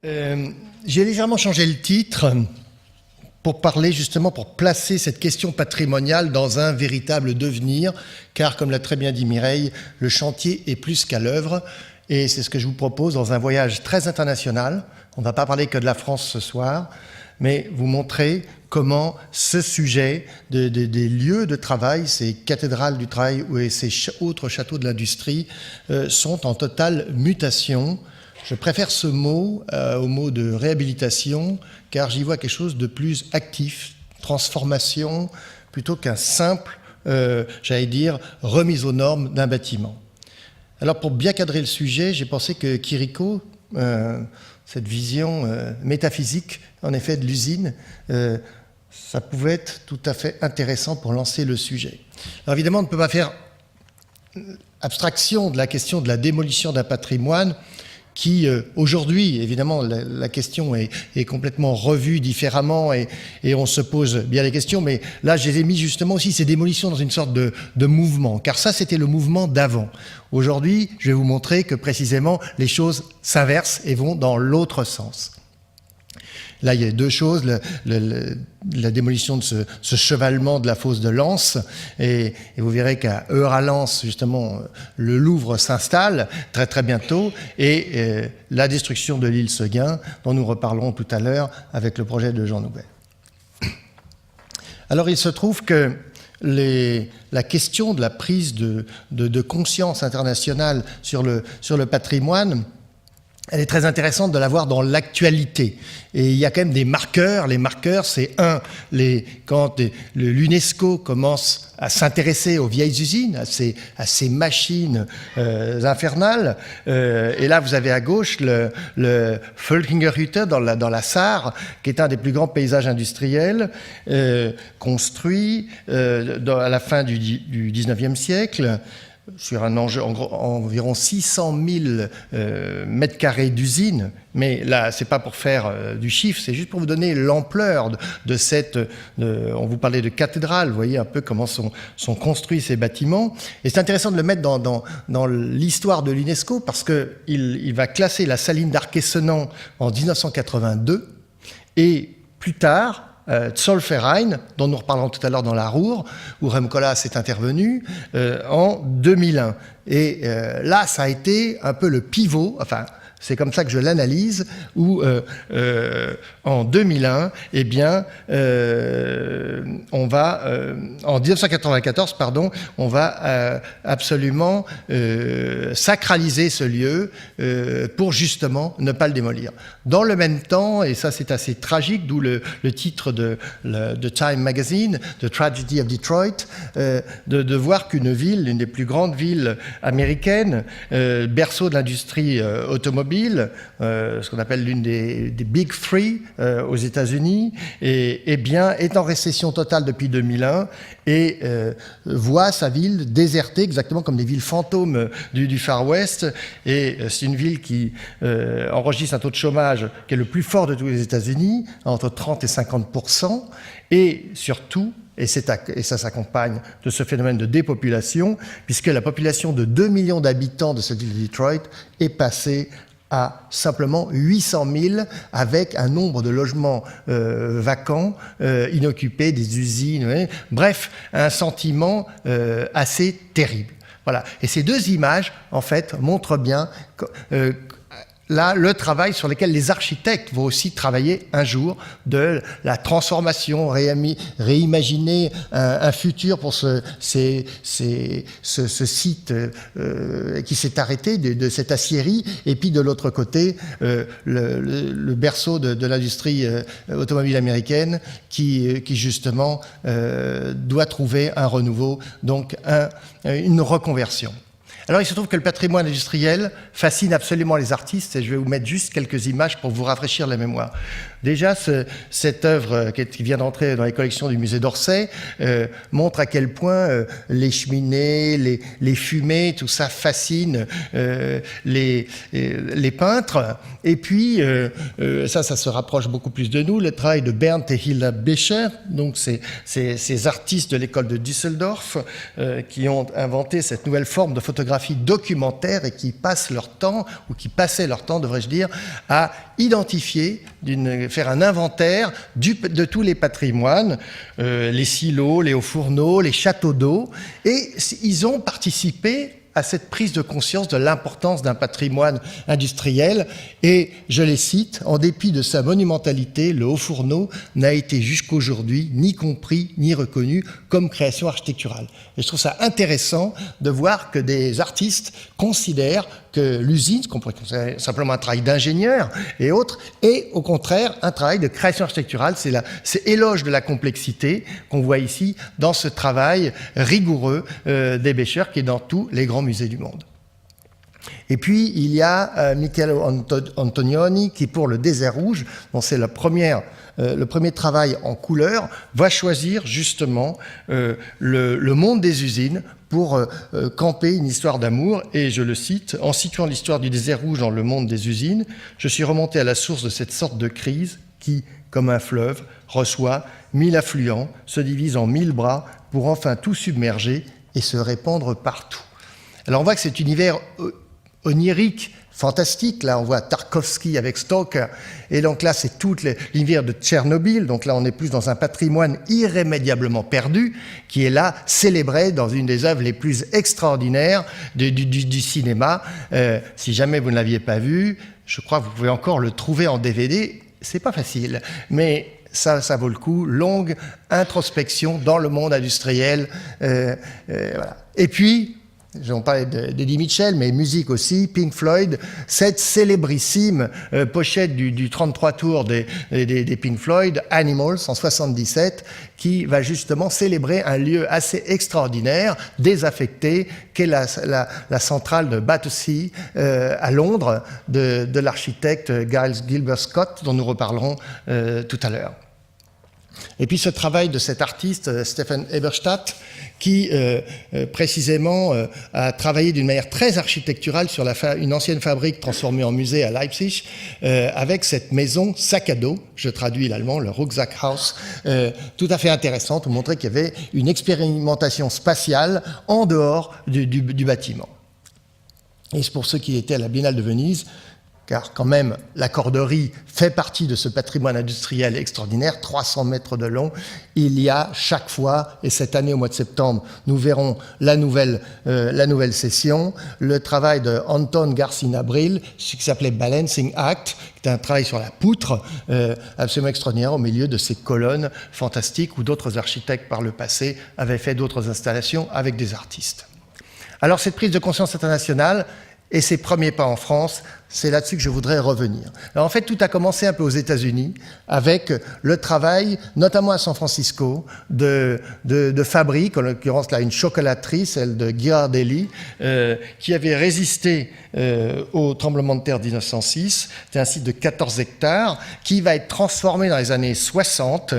J'ai légèrement changé le titre pour parler justement, pour placer cette question patrimoniale dans un véritable devenir, car comme l'a très bien dit Mireille, le chantier est plus qu'à l'œuvre, et c'est ce que je vous propose dans un voyage très international. On ne va pas parler que de la France ce soir, mais vous montrer comment ce sujet des lieux de travail, ces cathédrales du travail et ces autres châteaux de l'industrie sont en totale mutation. Je préfère ce mot au mot de réhabilitation, car j'y vois quelque chose de plus actif, transformation, plutôt qu'un simple, j'allais dire, remise aux normes d'un bâtiment. Alors pour bien cadrer le sujet, j'ai pensé que Chirico, cette vision métaphysique, en effet, de l'usine, ça pouvait être tout à fait intéressant pour lancer le sujet. Alors évidemment, on ne peut pas faire abstraction de la question de la démolition d'un patrimoine qui, aujourd'hui, évidemment, la question est complètement revue différemment et on se pose bien les questions, mais là, je les ai mis justement aussi, ces démolitions dans une sorte de mouvement, car ça, c'était le mouvement d'avant. Aujourd'hui, je vais vous montrer que, précisément, les choses s'inversent et vont dans l'autre sens. Là, il y a deux choses, la démolition de ce chevalement de la fosse de Lens, et vous verrez qu'à Heure-à-Lens, justement, le Louvre s'installe très très bientôt, et la destruction de l'île Seguin, dont nous reparlerons tout à l'heure avec le projet de Jean Nouvel. Alors, il se trouve que la question de la prise de conscience internationale sur le patrimoine, elle est très intéressante de la voir dans l'actualité. Et il y a quand même des marqueurs. Les marqueurs, c'est quand l'UNESCO commence à s'intéresser aux vieilles usines, à ces machines infernales. Et là, vous avez à gauche le Völkingerhütte dans la Sarre, qui est un des plus grands paysages industriels, construit à la fin du 19e siècle, sur un enjeu environ 600 000 mètres carrés d'usine, mais là, c'est pas pour faire du chiffre, c'est juste pour vous donner l'ampleur de cette... on vous parlait de cathédrale, vous voyez un peu comment sont construits ces bâtiments. Et c'est intéressant de le mettre dans l'histoire de l'UNESCO, parce qu'il va classer la saline d'Arc-et-Senans en 1982, et plus tard, Zollverein, dont nous reparlerons tout à l'heure dans la Ruhr, où Rem Koolhaas est intervenu, en 2001. Et là, ça a été un peu le pivot, enfin, c'est comme ça que je l'analyse, où en 2001, eh bien, on va, en 1994, pardon, on va absolument sacraliser ce lieu pour justement ne pas le démolir. Dans le même temps, et ça c'est assez tragique, d'où le titre de Time Magazine, The Tragedy of Detroit, de voir qu'une ville, l'une des plus grandes villes américaines, berceau de l'industrie automobile, ce qu'on appelle l'une des Big Three aux États-Unis, et bien est en récession totale depuis 2001 et voit sa ville désertée, exactement comme des villes fantômes du Far West. Et c'est une ville qui enregistre un taux de chômage qui est le plus fort de tous les États-Unis, entre 30 et 50%, et surtout, et ça s'accompagne de ce phénomène de dépopulation, puisque la population de 2 millions d'habitants de cette ville de Detroit est passée à simplement 800 000, avec un nombre de logements vacants, inoccupés, des usines, bref, un sentiment assez terrible. Voilà. Et ces deux images, en fait, montrent bien là, le travail sur lequel les architectes vont aussi travailler un jour, de la transformation, réimaginer un futur pour ce site qui s'est arrêté de cette aciérie, et puis de l'autre côté, le berceau de l'industrie automobile américaine qui justement doit trouver un renouveau, donc une reconversion. Alors, il se trouve que le patrimoine industriel fascine absolument les artistes, et je vais vous mettre juste quelques images pour vous rafraîchir la mémoire. Déjà, cette œuvre qui vient d'entrer dans les collections du musée d'Orsay montre à quel point les cheminées, les fumées, tout ça fascine les peintres. Et puis, ça se rapproche beaucoup plus de nous, le travail de Bernd et Hilda Becher, donc ces artistes de l'école de Düsseldorf qui ont inventé cette nouvelle forme de photographie photographie documentaire et qui passent leur temps, ou qui passaient leur temps, devrais-je dire, à identifier, faire un inventaire de tous les patrimoines, les silos, les hauts fourneaux, les châteaux d'eau, et ils ont participé à cette prise de conscience de l'importance d'un patrimoine industriel. Et je les cite, en dépit de sa monumentalité, le Haut-Fourneau n'a été jusqu'aujourd'hui ni compris ni reconnu comme création architecturale. Et je trouve ça intéressant de voir que des artistes considèrent que l'usine, ce qu'on pourrait considérer simplement un travail d'ingénieur et autres, est au contraire un travail de création architecturale. C'est éloge de la complexité qu'on voit ici dans ce travail rigoureux des Becher qui est dans tous les grands musées du monde. Et puis, il y a Michele Antonioni qui, pour le désert rouge, dont c'est le premier travail en couleur, va choisir justement le monde des usines pour camper une histoire d'amour. Et je le cite, « En situant l'histoire du désert rouge dans le monde des usines, je suis remonté à la source de cette sorte de crise qui, comme un fleuve, reçoit 1000 affluents, se divise en 1000 bras pour enfin tout submerger et se répandre partout. » Alors on voit que cet univers onirique, fantastique, là on voit Tarkovsky avec Stoker, et donc là c'est tout l'univers de Tchernobyl, donc là on est plus dans un patrimoine irrémédiablement perdu, qui est là célébré dans une des œuvres les plus extraordinaires du cinéma. Si jamais vous ne l'aviez pas vu, je crois que vous pouvez encore le trouver en DVD, c'est pas facile, mais ça vaut le coup, longue introspection dans le monde industriel. Voilà. Et puis, j'en parlais d'Eddie Mitchell, mais musique aussi, Pink Floyd, cette célébrissime pochette du 33 tours des Pink Floyd, Animals, en 77, qui va justement célébrer un lieu assez extraordinaire, désaffecté, qu'est la centrale de Battersea à Londres, de l'architecte Giles Gilbert Scott, dont nous reparlerons tout à l'heure. Et puis ce travail de cet artiste, Stephen Eberstadt, qui précisément a travaillé d'une manière très architecturale sur une ancienne fabrique transformée en musée à Leipzig, avec cette maison sac à dos, je traduis l'allemand, le Rucksackhaus, tout à fait intéressante, pour montrer qu'il y avait une expérimentation spatiale en dehors du bâtiment. Et c'est pour ceux qui étaient à la Biennale de Venise, car quand même la corderie fait partie de ce patrimoine industriel extraordinaire, 300 mètres de long. Il y a chaque fois, et cette année au mois de septembre, nous verrons la nouvelle session, le travail de Anton Garcin-Abril, ce qui s'appelait Balancing Act, qui est un travail sur la poutre absolument extraordinaire au milieu de ces colonnes fantastiques où d'autres architectes par le passé avaient fait d'autres installations avec des artistes. Alors cette prise de conscience internationale et ses premiers pas en France, c'est là-dessus que je voudrais revenir. Alors en fait, tout a commencé un peu aux États-Unis avec le travail, notamment à San Francisco, de fabriques, en l'occurrence là une chocolaterie, celle de Ghirardelli, qui avait résisté au tremblement de terre de 1906. C'est un site de 14 hectares qui va être transformé dans les années 60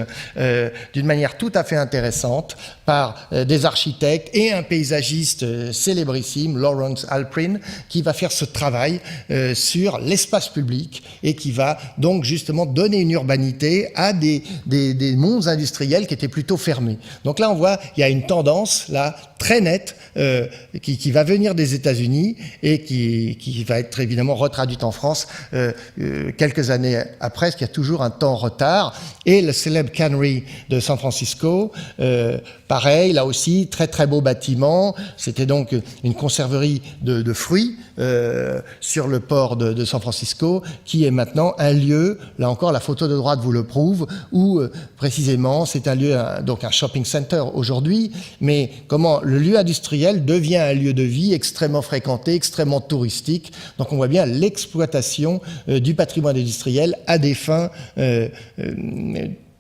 d'une manière tout à fait intéressante par des architectes et un paysagiste célébrissime, Lawrence Alprin, qui va faire ce travail sur l'espace public et qui va donc justement donner une urbanité à des mondes industriels qui étaient plutôt fermés. Donc là, on voit, il y a une tendance là très nette qui va venir des États-Unis et qui va être évidemment retraduite en France quelques années après, parce qu'il y a toujours un temps en retard. Et le célèbre Cannery de San Francisco, pareil, là aussi, très très beau bâtiment. C'était donc une conserverie de fruits sur le port de San Francisco, qui est maintenant un lieu, là encore la photo de droite vous le prouve, où précisément c'est un lieu, donc un shopping center aujourd'hui, mais comment le lieu industriel devient un lieu de vie extrêmement fréquenté, extrêmement touristique. Donc on voit bien l'exploitation du patrimoine industriel à des fins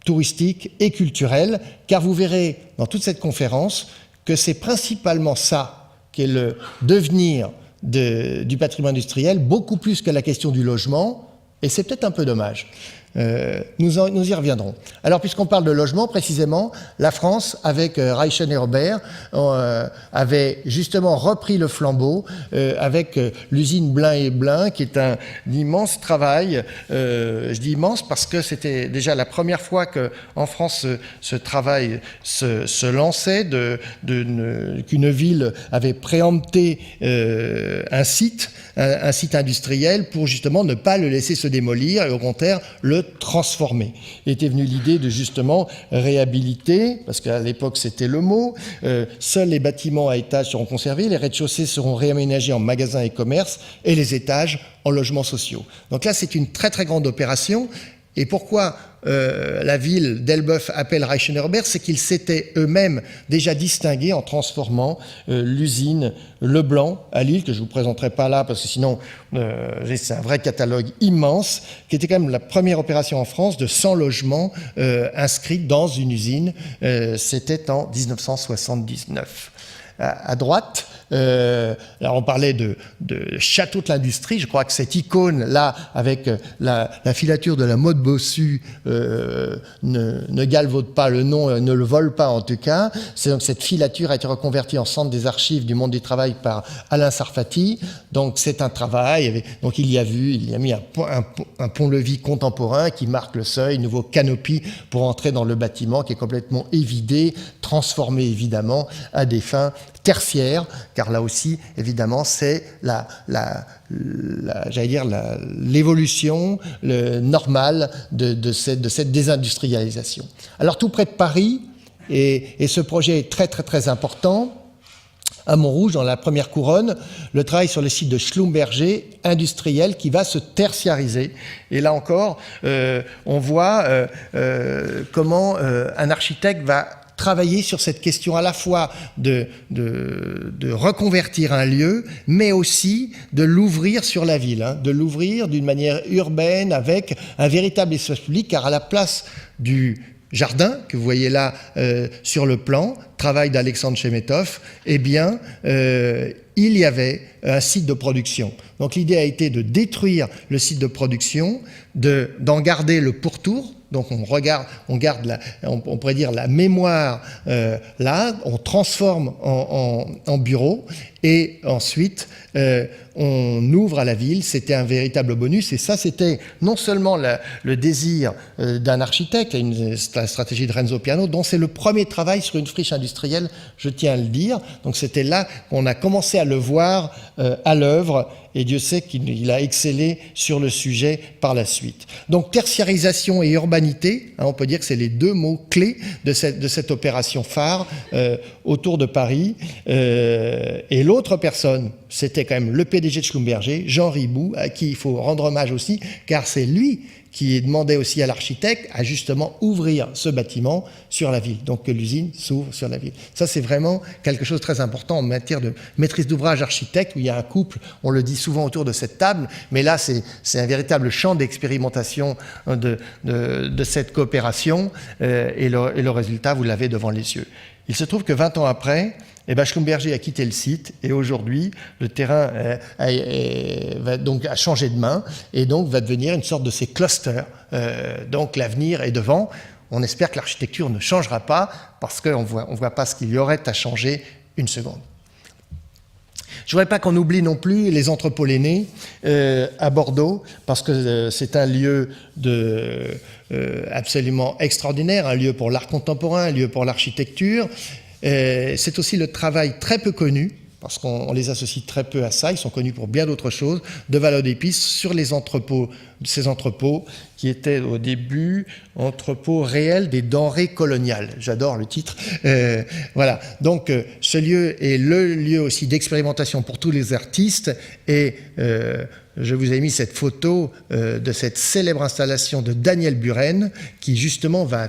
touristiques et culturelles, car vous verrez dans toute cette conférence que c'est principalement ça qui est le devenir du patrimoine industriel, beaucoup plus que la question du logement, et c'est peut-être un peu dommage. Nous y reviendrons. Alors, puisqu'on parle de logement, précisément, la France, avec Reichen et Robert, avait justement repris le flambeau avec l'usine Blain et Blain, qui est un immense travail. Je dis immense parce que c'était déjà la première fois qu'en France, ce travail se lançait, qu'une ville avait préempté un site industriel pour justement ne pas le laisser se démolir et au contraire le transformer. Il était venu l'idée de justement réhabiliter, parce qu'à l'époque c'était le mot, seuls les bâtiments à étages seront conservés, les rez-de-chaussée seront réaménagés en magasins et commerces et les étages en logements sociaux. Donc là c'est une très très grande opération. Et pourquoi la ville d'Elbeuf appelle Reichen et Robert, c'est qu'ils s'étaient eux-mêmes déjà distingués en transformant l'usine Leblanc à Lille, que je ne vous présenterai pas là, parce que sinon c'est un vrai catalogue immense, qui était quand même la première opération en France de 100 logements inscrits dans une usine. C'était en 1979. À droite, alors on parlait de château de l'industrie. Je crois que cette icône-là, avec la filature de la mode bossue, ne galvaude pas le nom, ne le vole pas en tout cas. C'est donc cette filature a été reconvertie en centre des archives du monde du travail par Alain Sarfati. Donc c'est un travail. Donc il y a mis un pont-levis contemporain qui marque le seuil, nouveau canopy pour entrer dans le bâtiment qui est complètement évidé, transformé évidemment à des fins tertiaires, car là aussi, évidemment, c'est l'évolution normale de cette désindustrialisation. Alors, tout près de Paris, et ce projet est très, très, très important, à Montrouge, dans la première couronne, le travail sur le site de Schlumberger industriel qui va se tertiariser. Et là encore, on voit comment un architecte va travailler sur cette question à la fois de reconvertir un lieu, mais aussi de l'ouvrir sur la ville, de l'ouvrir d'une manière urbaine avec un véritable espace public, car à la place du jardin que vous voyez là sur le plan, travail d'Alexandre Chemetov, eh bien, il y avait un site de production. Donc l'idée a été de détruire le site de production, d'en garder le pourtour. Donc on garde on pourrait dire la mémoire là, on transforme en bureau et ensuite on ouvre à la ville. C'était un véritable bonus et ça c'était non seulement le désir d'un architecte, la stratégie de Renzo Piano, dont c'est le premier travail sur une friche industrielle, je tiens à le dire. Donc c'était là qu'on a commencé à le voir à l'œuvre. Et Dieu sait qu'il a excellé sur le sujet par la suite. Donc tertiarisation et urbanité, on peut dire que c'est les deux mots clés de cette opération phare autour de Paris. Et l'autre personne, c'était quand même le PDG de Schlumberger, Jean Riboud, à qui il faut rendre hommage aussi, car c'est lui qui demandait aussi à l'architecte à justement ouvrir ce bâtiment sur la ville, donc que l'usine s'ouvre sur la ville. Ça, c'est vraiment quelque chose de très important en matière de maîtrise d'ouvrage architecte, où il y a un couple, on le dit souvent autour de cette table, mais là, c'est un véritable champ d'expérimentation de cette coopération, et le résultat, vous l'avez devant les yeux. Il se trouve que 20 ans après, Schlumberger a quitté le site et aujourd'hui, le terrain a changé de main et donc va devenir une sorte de ces clusters. Donc l'avenir est devant. On espère que l'architecture ne changera pas parce qu'on voit pas ce qu'il y aurait à changer une seconde. Je ne voudrais pas qu'on oublie non plus les entrepôts Lenné à Bordeaux, parce que c'est un lieu absolument extraordinaire, un lieu pour l'art contemporain, un lieu pour l'architecture. C'est aussi le travail très peu connu, parce qu'on les associe très peu à ça, ils sont connus pour bien d'autres choses, de Vallaudepice sur ces entrepôts qui étaient au début entrepôts réels des denrées coloniales. J'adore le titre. Voilà. Donc ce lieu est le lieu aussi d'expérimentation pour tous les artistes et je vous ai mis cette photo de cette célèbre installation de Daniel Buren qui justement va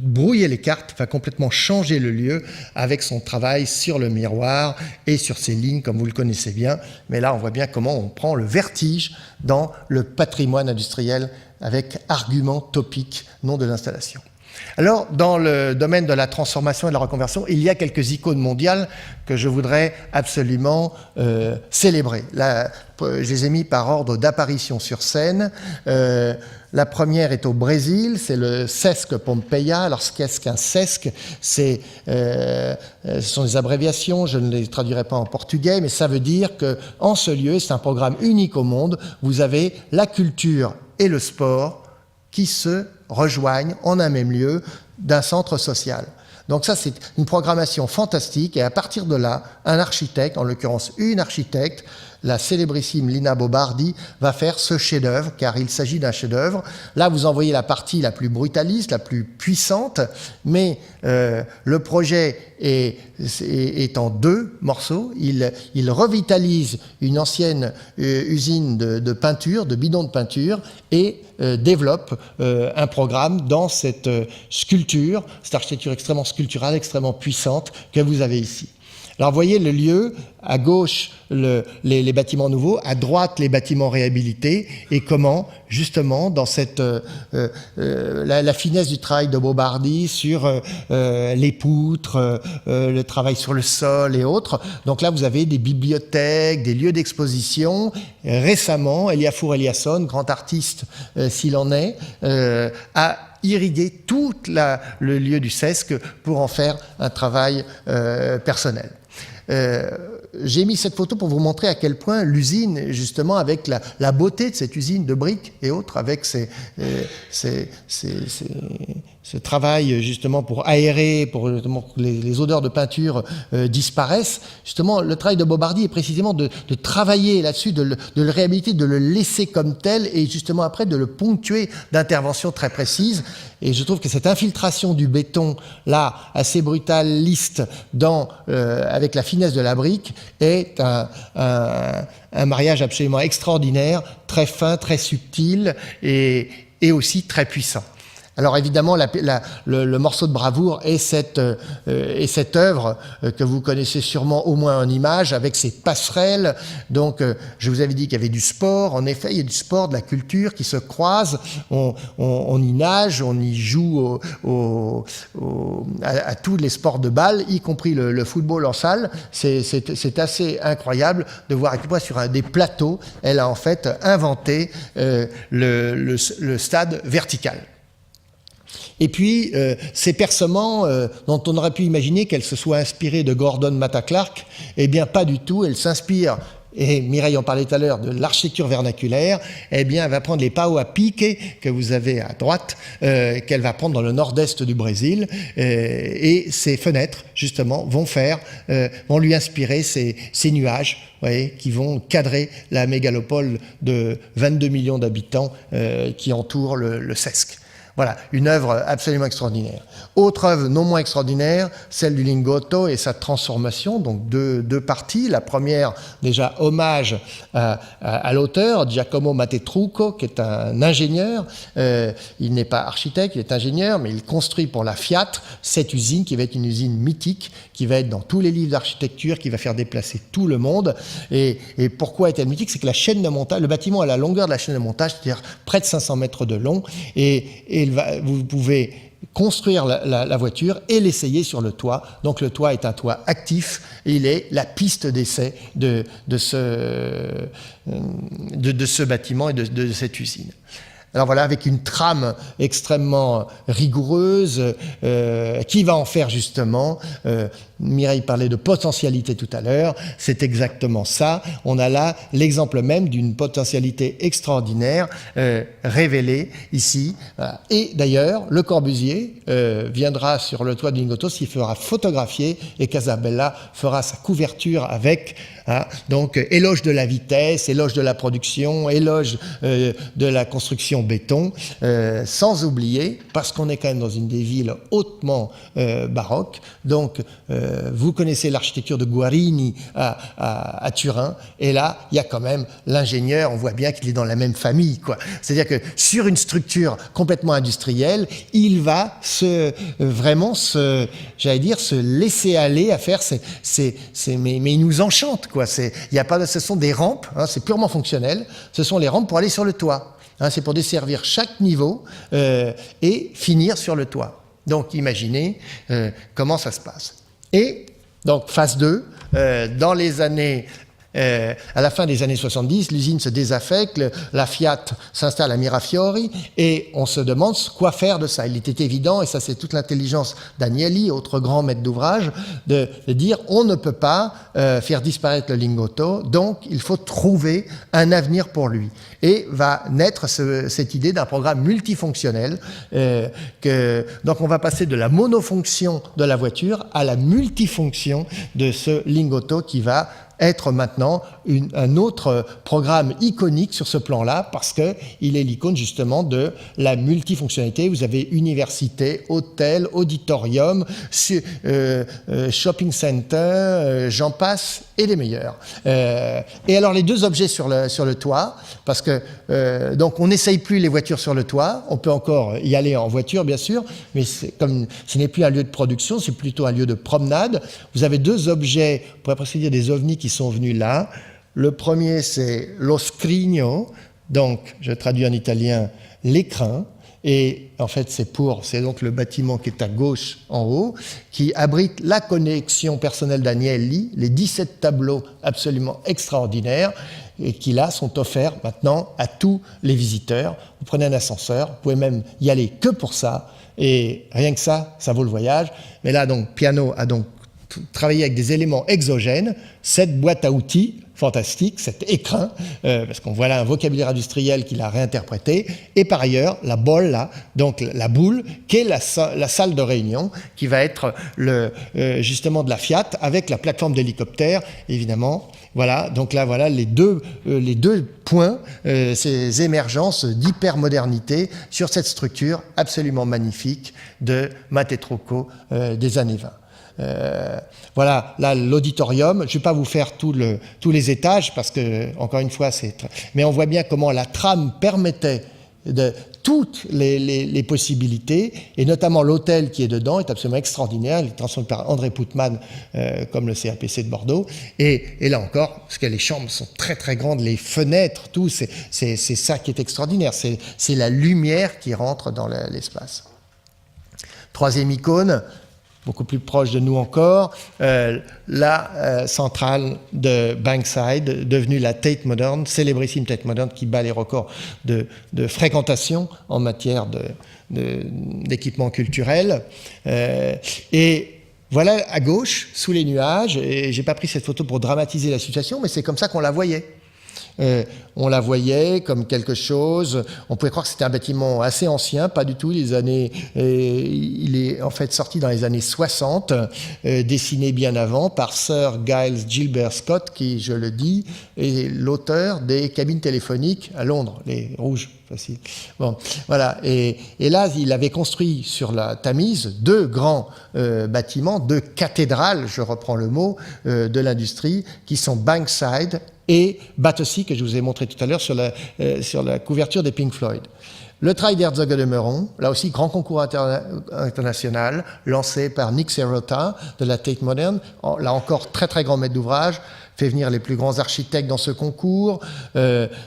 brouiller les cartes, va complètement changer le lieu avec son travail sur le miroir et sur ses lignes, comme vous le connaissez bien. Mais là, on voit bien comment on prend le vertige dans le patrimoine industriel avec argument topique, non de l'installation. Alors, dans le domaine de la transformation et de la reconversion, il y a quelques icônes mondiales que je voudrais absolument célébrer. Là, je les ai mis par ordre d'apparition sur scène. La première est au Brésil, c'est le Sesc Pompeia. Alors, qu'est-ce qu'un Sesc? Ce sont des abréviations, je ne les traduirai pas en portugais, mais ça veut dire qu'en ce lieu, c'est un programme unique au monde, vous avez la culture et le sport qui se rejoignent en un même lieu d'un centre social. Donc ça, c'est une programmation fantastique, et à partir de là, un architecte, en l'occurrence une architecte, la célébrissime Lina Bo Bardi, va faire ce chef-d'œuvre, car il s'agit d'un chef-d'œuvre. Là, vous en voyez la partie la plus brutaliste, la plus puissante, mais le projet est en 2 morceaux. Il revitalise une ancienne usine de peinture, de bidons de peinture, et développe un programme dans cette sculpture, cette architecture extrêmement sculpturale, extrêmement puissante que vous avez ici. Alors, vous voyez le lieu, à gauche, les bâtiments nouveaux, à droite, les bâtiments réhabilités, et comment, justement, dans cette la finesse du travail de Bo Bardi sur les poutres, le travail sur le sol et autres. Donc là, vous avez des bibliothèques, des lieux d'exposition. Récemment, Eliafour Eliasson, grand artiste s'il en est, a irrigué tout le lieu du Sesc pour en faire un travail personnel. J'ai mis cette photo pour vous montrer à quel point l'usine, justement, avec la beauté de cette usine de briques et autres, avec ce travail justement pour aérer, pour justement que les odeurs de peinture disparaissent. Justement, le travail de Bo Bardi est précisément de travailler là-dessus, de le réhabiliter, de le laisser comme tel, et justement après de le ponctuer d'interventions très précises. Et je trouve que cette infiltration du béton, là, assez brutaliste, avec la finesse de la brique, est un mariage absolument extraordinaire, très fin, très subtil et aussi très puissant. Alors évidemment, le morceau de bravoure est cette œuvre que vous connaissez sûrement au moins en image, avec ses passerelles. Donc, je vous avais dit qu'il y avait du sport. En effet, il y a du sport, de la culture qui se croisent. On y nage, on y joue à tous les sports de balle, y compris le football en salle. C'est assez incroyable de voir à quel point sur des plateaux, elle a en fait inventé le stade vertical. Et puis, ces percements dont on aurait pu imaginer qu'elle se soit inspirée de Gordon Matta Clark, eh bien pas du tout, elle s'inspire, et Mireille en parlait tout à l'heure, de l'architecture vernaculaire. Eh bien, elle va prendre les pau à pique que vous avez à droite, qu'elle va prendre dans le nord-est du Brésil, et ces fenêtres, justement, vont lui inspirer ces nuages, vous voyez, qui vont cadrer la mégalopole de 22 millions d'habitants qui entoure le Sesc. Voilà, une œuvre absolument extraordinaire. Autre œuvre non moins extraordinaire, celle du Lingotto et sa transformation, donc deux parties. La première, déjà, hommage à l'auteur, Giacomo Mattetrucco, qui est un ingénieur. Il n'est pas architecte, il est ingénieur, mais il construit pour la Fiat cette usine qui va être une usine mythique, qui va être dans tous les livres d'architecture, qui va faire déplacer tout le monde. Et pourquoi est-elle mythique? C'est que la chaîne de montage, le bâtiment a la longueur de la chaîne de montage, c'est-à-dire près de 500 mètres de long, et vous pouvez construire la voiture et l'essayer sur le toit. Donc le toit est un toit actif et il est la piste d'essai de ce bâtiment et de cette usine. Alors voilà, avec une trame extrêmement rigoureuse, qui va en faire justement, Mireille parlait de potentialité tout à l'heure, c'est exactement ça. On a là l'exemple même d'une potentialité extraordinaire révélée ici. Et d'ailleurs, Le Corbusier viendra sur le toit du Lingotto, s'il fera photographier, et Casabella fera sa couverture avec, donc éloge de la vitesse, éloge de la production, éloge de la construction béton, sans oublier, parce qu'on est quand même dans une des villes hautement baroques, donc vous connaissez l'architecture de Guarini à Turin, et là, il y a quand même l'ingénieur, on voit bien qu'il est dans la même famille, quoi. C'est-à-dire que sur une structure complètement industrielle, il va vraiment se laisser aller à faire mais il nous enchante, quoi. Ce sont des rampes, c'est purement fonctionnel, ce sont les rampes pour aller sur le toit. C'est pour desservir chaque niveau et finir sur le toit. Donc imaginez comment ça se passe. Et donc phase 2, dans les années... à la fin des années 70, l'usine se désaffecte, la Fiat s'installe à Mirafiori et on se demande quoi faire de ça. Il était évident, et ça c'est toute l'intelligence d'Agnelli, autre grand maître d'ouvrage, de dire on ne peut pas faire disparaître le Lingotto, donc il faut trouver un avenir pour lui. Et va naître cette idée d'un programme multifonctionnel. Donc on va passer de la monofonction de la voiture à la multifonction de ce Lingotto qui va être maintenant un autre programme iconique sur ce plan-là, parce qu'il est l'icône justement de la multifonctionnalité. Vous avez université, hôtel, auditorium, shopping center, j'en passe, et des meilleurs. Et alors les deux objets sur le toit, parce que donc on n'essaye plus les voitures sur le toit, on peut encore y aller en voiture bien sûr, mais comme ce n'est plus un lieu de production, c'est plutôt un lieu de promenade. Vous avez deux objets, on pourrait presque dire des ovnis qui sont venus là. Le premier, c'est lo scrigno, donc je traduis en italien l'écrin, et en fait c'est donc le bâtiment qui est à gauche en haut, qui abrite la connexion personnelle d'Agnelli, les 17 tableaux absolument extraordinaires, et qui là sont offerts maintenant à tous les visiteurs. Vous prenez un ascenseur, vous pouvez même y aller que pour ça, et rien que ça vaut le voyage. Mais là donc Piano a donc travailler avec des éléments exogènes, cette boîte à outils fantastique, cet écrin, parce qu'on voit là un vocabulaire industriel qu'il a réinterprété, et par ailleurs la bolla, donc la boule, qui est la salle de réunion, qui va être justement de la Fiat, avec la plateforme d'hélicoptère, évidemment. Voilà, donc là, voilà les deux points, ces émergences d'hypermodernité sur cette structure absolument magnifique de Matetrucco des années 20. Voilà, là l'auditorium, je ne vais pas vous faire tous les étages parce que, encore une fois, mais on voit bien comment la trame permettait de toutes les possibilités, et notamment l'hôtel qui est dedans est absolument extraordinaire. Il est transformé par André Poutman, comme le CAPC de Bordeaux, et là encore, parce que les chambres sont très très grandes, les fenêtres, tout, c'est ça qui est extraordinaire, c'est la lumière qui rentre dans l'espace. Troisième icône, beaucoup plus proche de nous encore, la centrale de Bankside, devenue la Tate Modern, célébrissime Tate Modern, qui bat les records de fréquentation en matière d'équipement culturel. Et voilà à gauche, sous les nuages, et je n'ai pas pris cette photo pour dramatiser la situation, mais c'est comme ça qu'on la voyait. On la voyait comme quelque chose, on pouvait croire que c'était un bâtiment assez ancien, pas du tout, il est en fait sorti dans les années 60, dessiné bien avant par Sir Giles Gilbert Scott, qui, je le dis, est l'auteur des cabines téléphoniques à Londres, les rouges. Facile. Bon, voilà. Et là, il avait construit sur la Tamise deux grands bâtiments, deux cathédrales, je reprends le mot, de l'industrie, qui sont Bankside et Battersea, que je vous ai montré tout à l'heure sur la couverture des Pink Floyd. Le travail d'Herzog de Meuron, là aussi grand concours international, lancé par Nick Serota de la Tate Modern, là encore très très grand maître d'ouvrage, fait venir les plus grands architectes dans ce concours,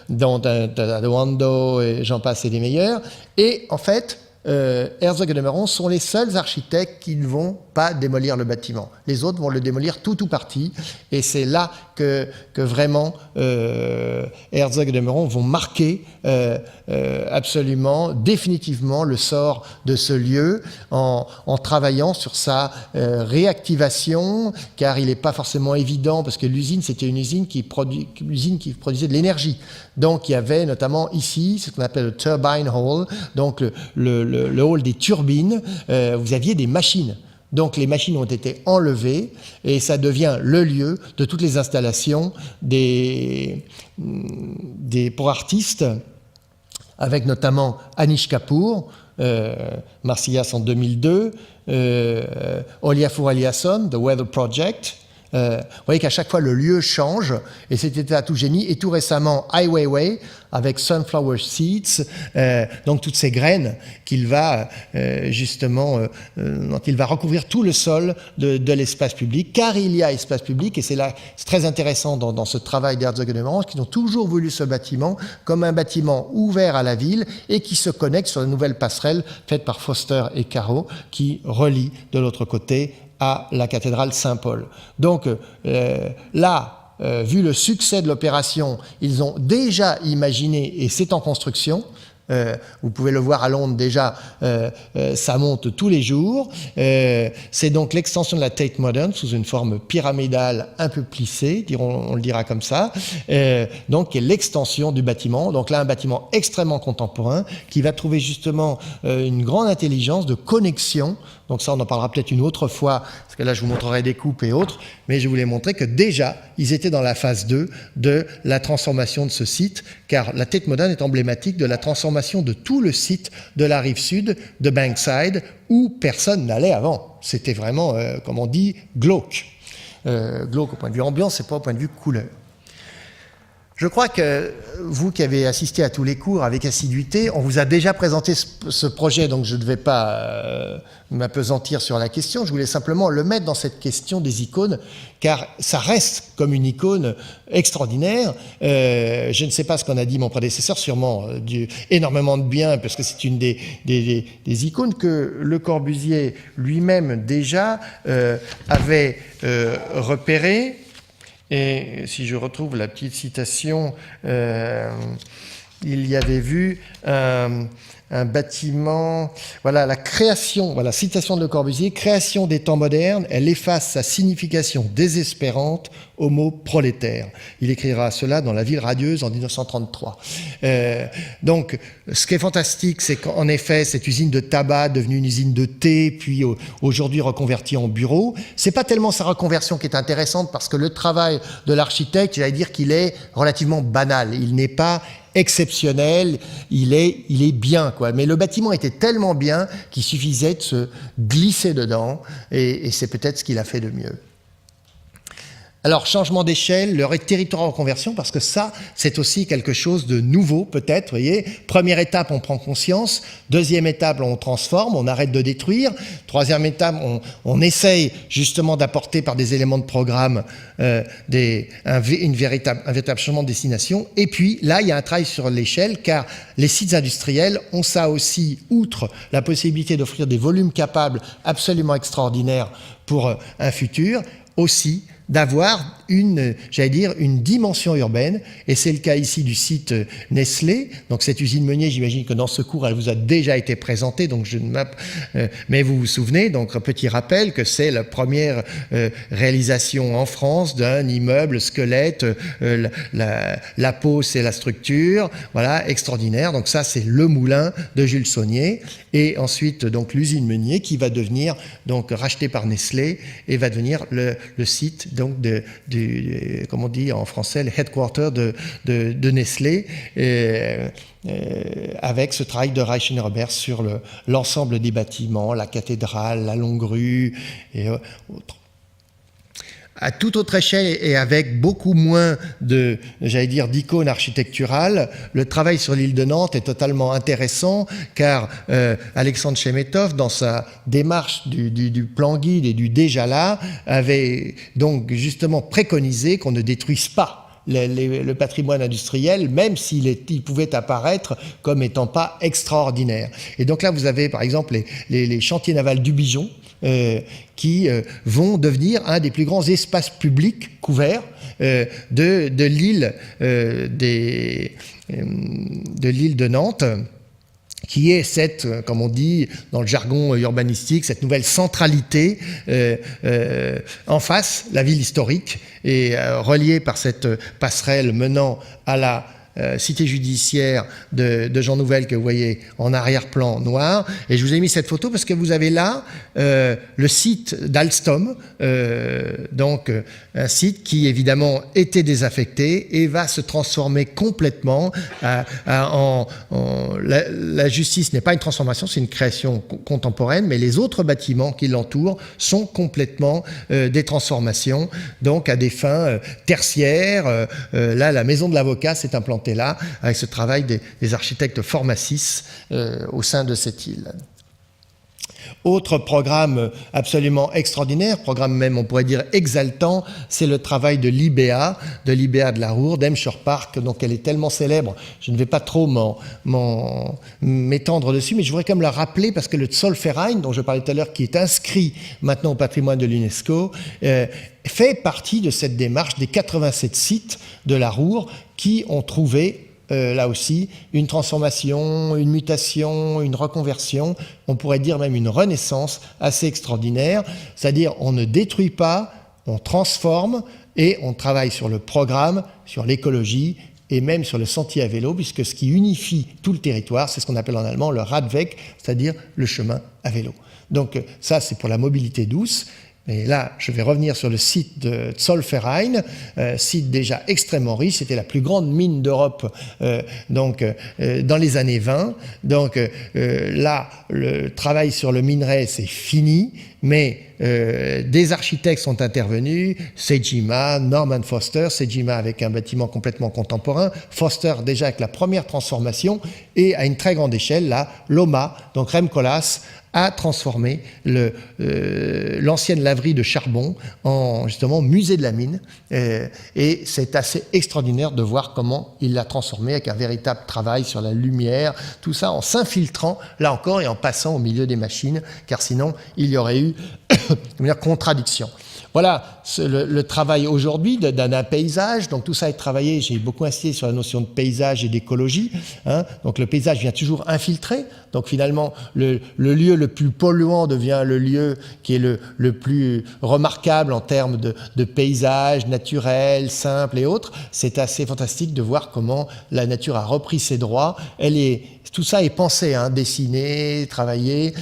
dont Wando et j'en passe et des meilleurs. Et en fait, Herzog et de Meuron sont les seuls architectes qui ne vont pas démolir le bâtiment. Les autres vont le démolir tout ou partie. Et c'est là que vraiment Herzog et de Meuron vont marquer absolument, définitivement le sort de ce lieu en travaillant sur sa réactivation, car il n'est pas forcément évident, parce que l'usine, c'était une usine qui produisait de l'énergie. Donc il y avait notamment ici ce qu'on appelle le turbine hall, donc le hall des turbines. Vous aviez des machines. Donc les machines ont été enlevées et ça devient le lieu de toutes les installations pour artistes, avec notamment Anish Kapoor, Marsyas en 2002, Oliafur Eliasson, The Weather Project, voyez qu'à chaque fois le lieu change et c'était à tout génie. Et tout récemment, Ai Weiwei avec Sunflower Seeds, donc toutes ces graines qu'il va dont il va recouvrir tout le sol de l'espace public, car il y a espace public, et c'est très intéressant dans ce travail d'Herzog-et-de-Mérange, qui ont toujours voulu ce bâtiment comme un bâtiment ouvert à la ville et qui se connecte sur la nouvelle passerelle faite par Foster et Caro, qui relie de l'autre côté à la cathédrale Saint-Paul. Donc vu le succès de l'opération, ils ont déjà imaginé, et c'est en construction, vous pouvez le voir à Londres déjà, ça monte tous les jours. C'est donc l'extension de la Tate Modern sous une forme pyramidale un peu plissée, on le dira comme ça, donc qui est l'extension du bâtiment. Donc là, un bâtiment extrêmement contemporain qui va trouver justement une grande intelligence de connexion. Donc ça, on en parlera peut-être une autre fois, parce que là, je vous montrerai des coupes et autres, mais je voulais montrer que déjà, ils étaient dans la phase 2 de la transformation de ce site, car la Tate Modern est emblématique de la transformation de tout le site de la rive sud de Bankside, où personne n'allait avant. C'était vraiment, comme on dit, glauque. Glauque au point de vue ambiance, c'est pas au point de vue couleur. Je crois que vous qui avez assisté à tous les cours avec assiduité, on vous a déjà présenté ce projet, donc je ne vais pas m'appesantir sur la question, je voulais simplement le mettre dans cette question des icônes, car ça reste comme une icône extraordinaire. Je ne sais pas ce qu'en a dit mon prédécesseur, sûrement énormément de bien, parce que c'est une des icônes que Le Corbusier lui-même déjà avait repérées. Et si je retrouve la petite citation, il y avait vu un bâtiment, voilà la création, voilà citation de Le Corbusier, création des temps modernes, elle efface sa signification désespérante au mot prolétaire. Il écrira cela dans La Ville radieuse en 1933. Donc, ce qui est fantastique, c'est qu'en effet, cette usine de tabac devenue une usine de thé, puis aujourd'hui reconvertie en bureau, c'est pas tellement sa reconversion qui est intéressante, parce que le travail de l'architecte, j'allais dire qu'il est relativement banal. Il n'est pas exceptionnel, il est bien, quoi. Mais le bâtiment était tellement bien qu'il suffisait de se glisser dedans, et c'est peut-être ce qu'il a fait de mieux. Alors, changement d'échelle, le territoire en conversion, parce que ça, c'est aussi quelque chose de nouveau, peut-être, vous voyez. Première étape, on prend conscience. Deuxième étape, on transforme, on arrête de détruire. Troisième étape, on essaye justement d'apporter par des éléments de programme un véritable changement de destination. Et puis, là, il y a un travail sur l'échelle, car les sites industriels ont ça aussi, outre la possibilité d'offrir des volumes capables absolument extraordinaires pour un futur, aussi d'avoir une dimension urbaine, et c'est le cas ici du site Nestlé. Donc cette usine Meunier, j'imagine que dans ce cours, elle vous a déjà été présentée, donc mais vous vous souvenez, donc un petit rappel que c'est la première réalisation en France d'un immeuble squelette, la peau c'est la structure, voilà, extraordinaire. Donc ça c'est le moulin de Jules Saunier, et ensuite donc l'usine Meunier qui va devenir donc rachetée par Nestlé et va devenir le site donc comme on dit en français, le headquarter de Nestlé, avec ce travail de Reichenberg sur l'ensemble des bâtiments, la cathédrale, la longue rue et autres. À toute autre échelle et avec beaucoup moins d'icônes architecturales, le travail sur l'île de Nantes est totalement intéressant, car Alexandre Chemetov, dans sa démarche du plan guide et du déjà là, avait donc justement préconisé qu'on ne détruise pas le patrimoine industriel, même s'il pouvait apparaître comme étant pas extraordinaire. Et donc là, vous avez par exemple les chantiers navals du Bijon, qui vont devenir un des plus grands espaces publics couverts de l'île de Nantes, qui est cette, comme on dit dans le jargon urbanistique, cette nouvelle centralité en face, la ville historique, et reliée par cette passerelle menant à la cité judiciaire de Jean Nouvel que vous voyez en arrière-plan noir. Et je vous ai mis cette photo parce que vous avez là le site d'Alstom, donc un site qui évidemment était désaffecté et va se transformer complètement la justice n'est pas une transformation, c'est une création contemporaine, mais les autres bâtiments qui l'entourent sont complètement des transformations, donc à des fins tertiaires. Là, la maison de l'avocat s'est implantée là, avec ce travail des architectes Formacis au sein de cette île. Autre programme absolument extraordinaire, programme même on pourrait dire exaltant, c'est le travail de l'IBA de la Ruhr, d'Emscher Park. Donc elle est tellement célèbre, je ne vais pas trop m'étendre dessus, mais je voudrais quand même la rappeler parce que le Zollverein, dont je parlais tout à l'heure, qui est inscrit maintenant au patrimoine de l'UNESCO, fait partie de cette démarche des 87 sites de la Ruhr qui ont trouvé là aussi, une transformation, une mutation, une reconversion, on pourrait dire même une renaissance assez extraordinaire. C'est-à-dire, on ne détruit pas, on transforme et on travaille sur le programme, sur l'écologie et même sur le sentier à vélo, puisque ce qui unifie tout le territoire, c'est ce qu'on appelle en allemand le Radweg, c'est-à-dire le chemin à vélo. Donc ça, c'est pour la mobilité douce. Et là, je vais revenir sur le site de Zollverein, site déjà extrêmement riche. C'était la plus grande mine d'Europe dans les années 20. Donc là, le travail sur le minerai, c'est fini, mais des architectes sont intervenus, Sejima, Norman Foster, Sejima avec un bâtiment complètement contemporain, Foster déjà avec la première transformation, et à une très grande échelle, là, Loma, donc Rem Koolhaas, a transformé l'ancienne laverie de charbon en justement musée de la mine. Et c'est assez extraordinaire de voir comment il l'a transformé avec un véritable travail sur la lumière, tout ça en s'infiltrant, là encore, et en passant au milieu des machines, car sinon il y aurait eu une contradiction. Voilà le travail aujourd'hui d'un paysage. Donc tout ça est travaillé, j'ai beaucoup insisté sur la notion de paysage et d'écologie. Donc le paysage vient toujours infiltrer. Donc finalement, le lieu le plus polluant devient le lieu qui est le plus remarquable en termes de paysage naturel, simple et autres. C'est assez fantastique de voir comment la nature a repris ses droits. Tout ça est pensé, dessiné, travaillé,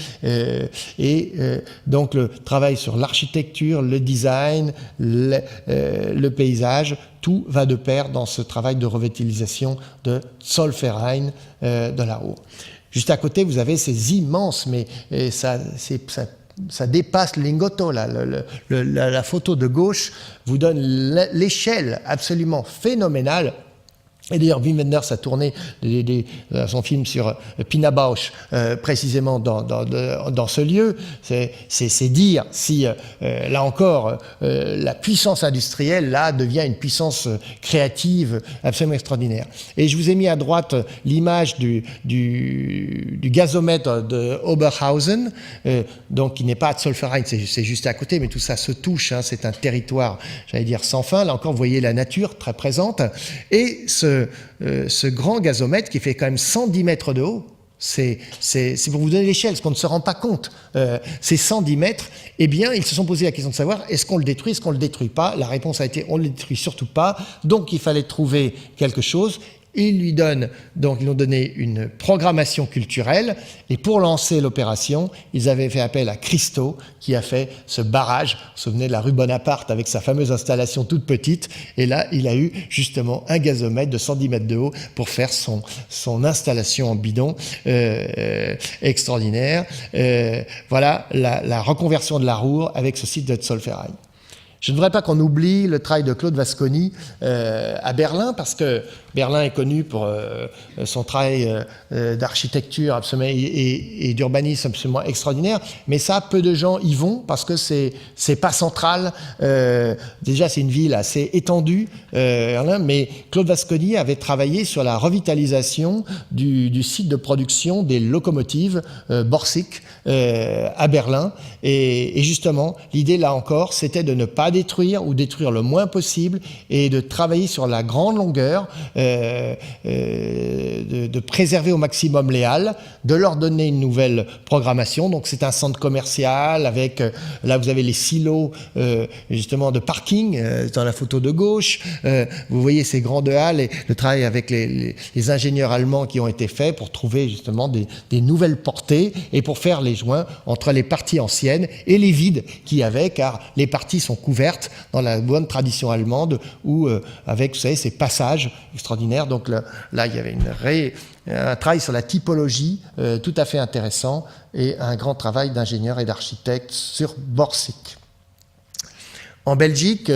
donc le travail sur l'architecture, le design, le paysage, tout va de pair dans ce travail de revitalisation de Zollverein de la Ruhr. Juste à côté, vous avez ces immenses, mais ça dépasse le Lingotto. La photo de gauche vous donne l'échelle absolument phénoménale. Et d'ailleurs, Wim Wenders a tourné son film sur Pina Bausch, précisément dans ce lieu. C'est dire si, là encore, la puissance industrielle, là, devient une puissance créative absolument extraordinaire. Et je vous ai mis à droite l'image du gazomètre de Oberhausen, donc qui n'est pas à Zollverein, c'est juste à côté, mais tout ça se touche, c'est un territoire, j'allais dire, sans fin. Là encore, vous voyez la nature très présente. Et ce grand gazomètre qui fait quand même 110 mètres de haut, c'est pour vous donner l'échelle, ce qu'on ne se rend pas compte. Ces 110 mètres, eh bien, ils se sont posé la question de savoir, est-ce qu'on le détruit, est-ce qu'on ne le détruit pas? La réponse a été, on ne le détruit surtout pas. Donc, il fallait trouver quelque chose. Ils ont donné une programmation culturelle et pour lancer l'opération, ils avaient fait appel à Christo qui a fait ce barrage. Vous vous souvenez de la rue Bonaparte avec sa fameuse installation toute petite et là, il a eu justement un gazomètre de 110 mètres de haut pour faire son installation en bidon extraordinaire. Voilà la reconversion de la Ruhr avec ce site de Zollverein. Je ne voudrais pas qu'on oublie le travail de Claude Vasconi à Berlin, parce que Berlin est connu pour son travail d'architecture absolument et d'urbanisme absolument extraordinaire, mais ça, peu de gens y vont parce que c'est pas central. Déjà, c'est une ville assez étendue, mais Claude Vasconi avait travaillé sur la revitalisation du site de production des locomotives Borsig à Berlin, et justement, l'idée là encore, c'était de ne pas détruire ou détruire le moins possible et de travailler sur la grande longueur, de préserver au maximum les halles, de leur donner une nouvelle programmation. Donc c'est un centre commercial avec, là vous avez les silos justement de parking dans la photo de gauche. Vous voyez ces grandes halles et le travail avec les ingénieurs allemands qui ont été faits pour trouver justement des nouvelles portées et pour faire les joints entre les parties anciennes et les vides qu'il y avait, car les parties sont couvertes dans la bonne tradition allemande ou avec, vous savez, ces passages extraordinaires. Donc là il y avait un travail sur la typologie tout à fait intéressant et un grand travail d'ingénieurs et d'architectes sur Borsig. En Belgique,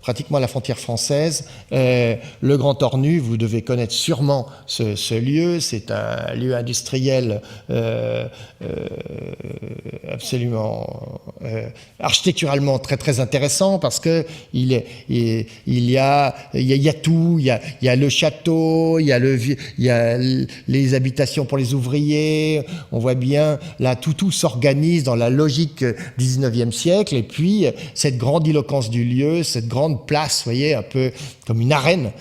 pratiquement à la frontière française, le Grand Ornu, vous devez connaître sûrement ce lieu, c'est un lieu industriel absolument architecturalement très très intéressant parce que il y a tout, il y a le château, il y a les habitations pour les ouvriers, on voit bien là tout s'organise dans la logique du 19e siècle et puis cette grandiloquence du lieu, cette grande place, vous voyez, un peu comme une arène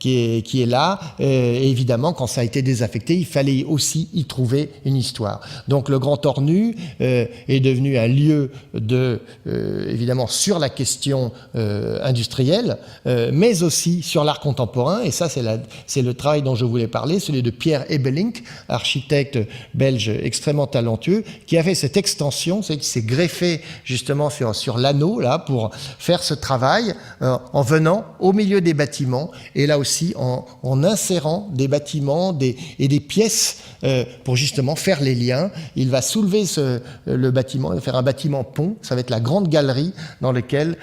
qui est là. Et évidemment, quand ça a été désaffecté, il fallait aussi y trouver une histoire. Donc le Grand Ornu est devenu un lieu évidemment sur la question industrielle, mais aussi sur l'art contemporain. Et ça, c'est le travail dont je voulais parler, celui de Pierre Ebelink, architecte belge extrêmement talentueux, qui a fait cette extension, qui s'est greffé justement sur l'anneau, là, pour faire ce travail en venant au milieu des bâtiments et là aussi en insérant des bâtiments et des pièces pour justement faire les liens. Il va soulever le bâtiment, il va faire un bâtiment pont, ça va être la grande galerie dans laquelle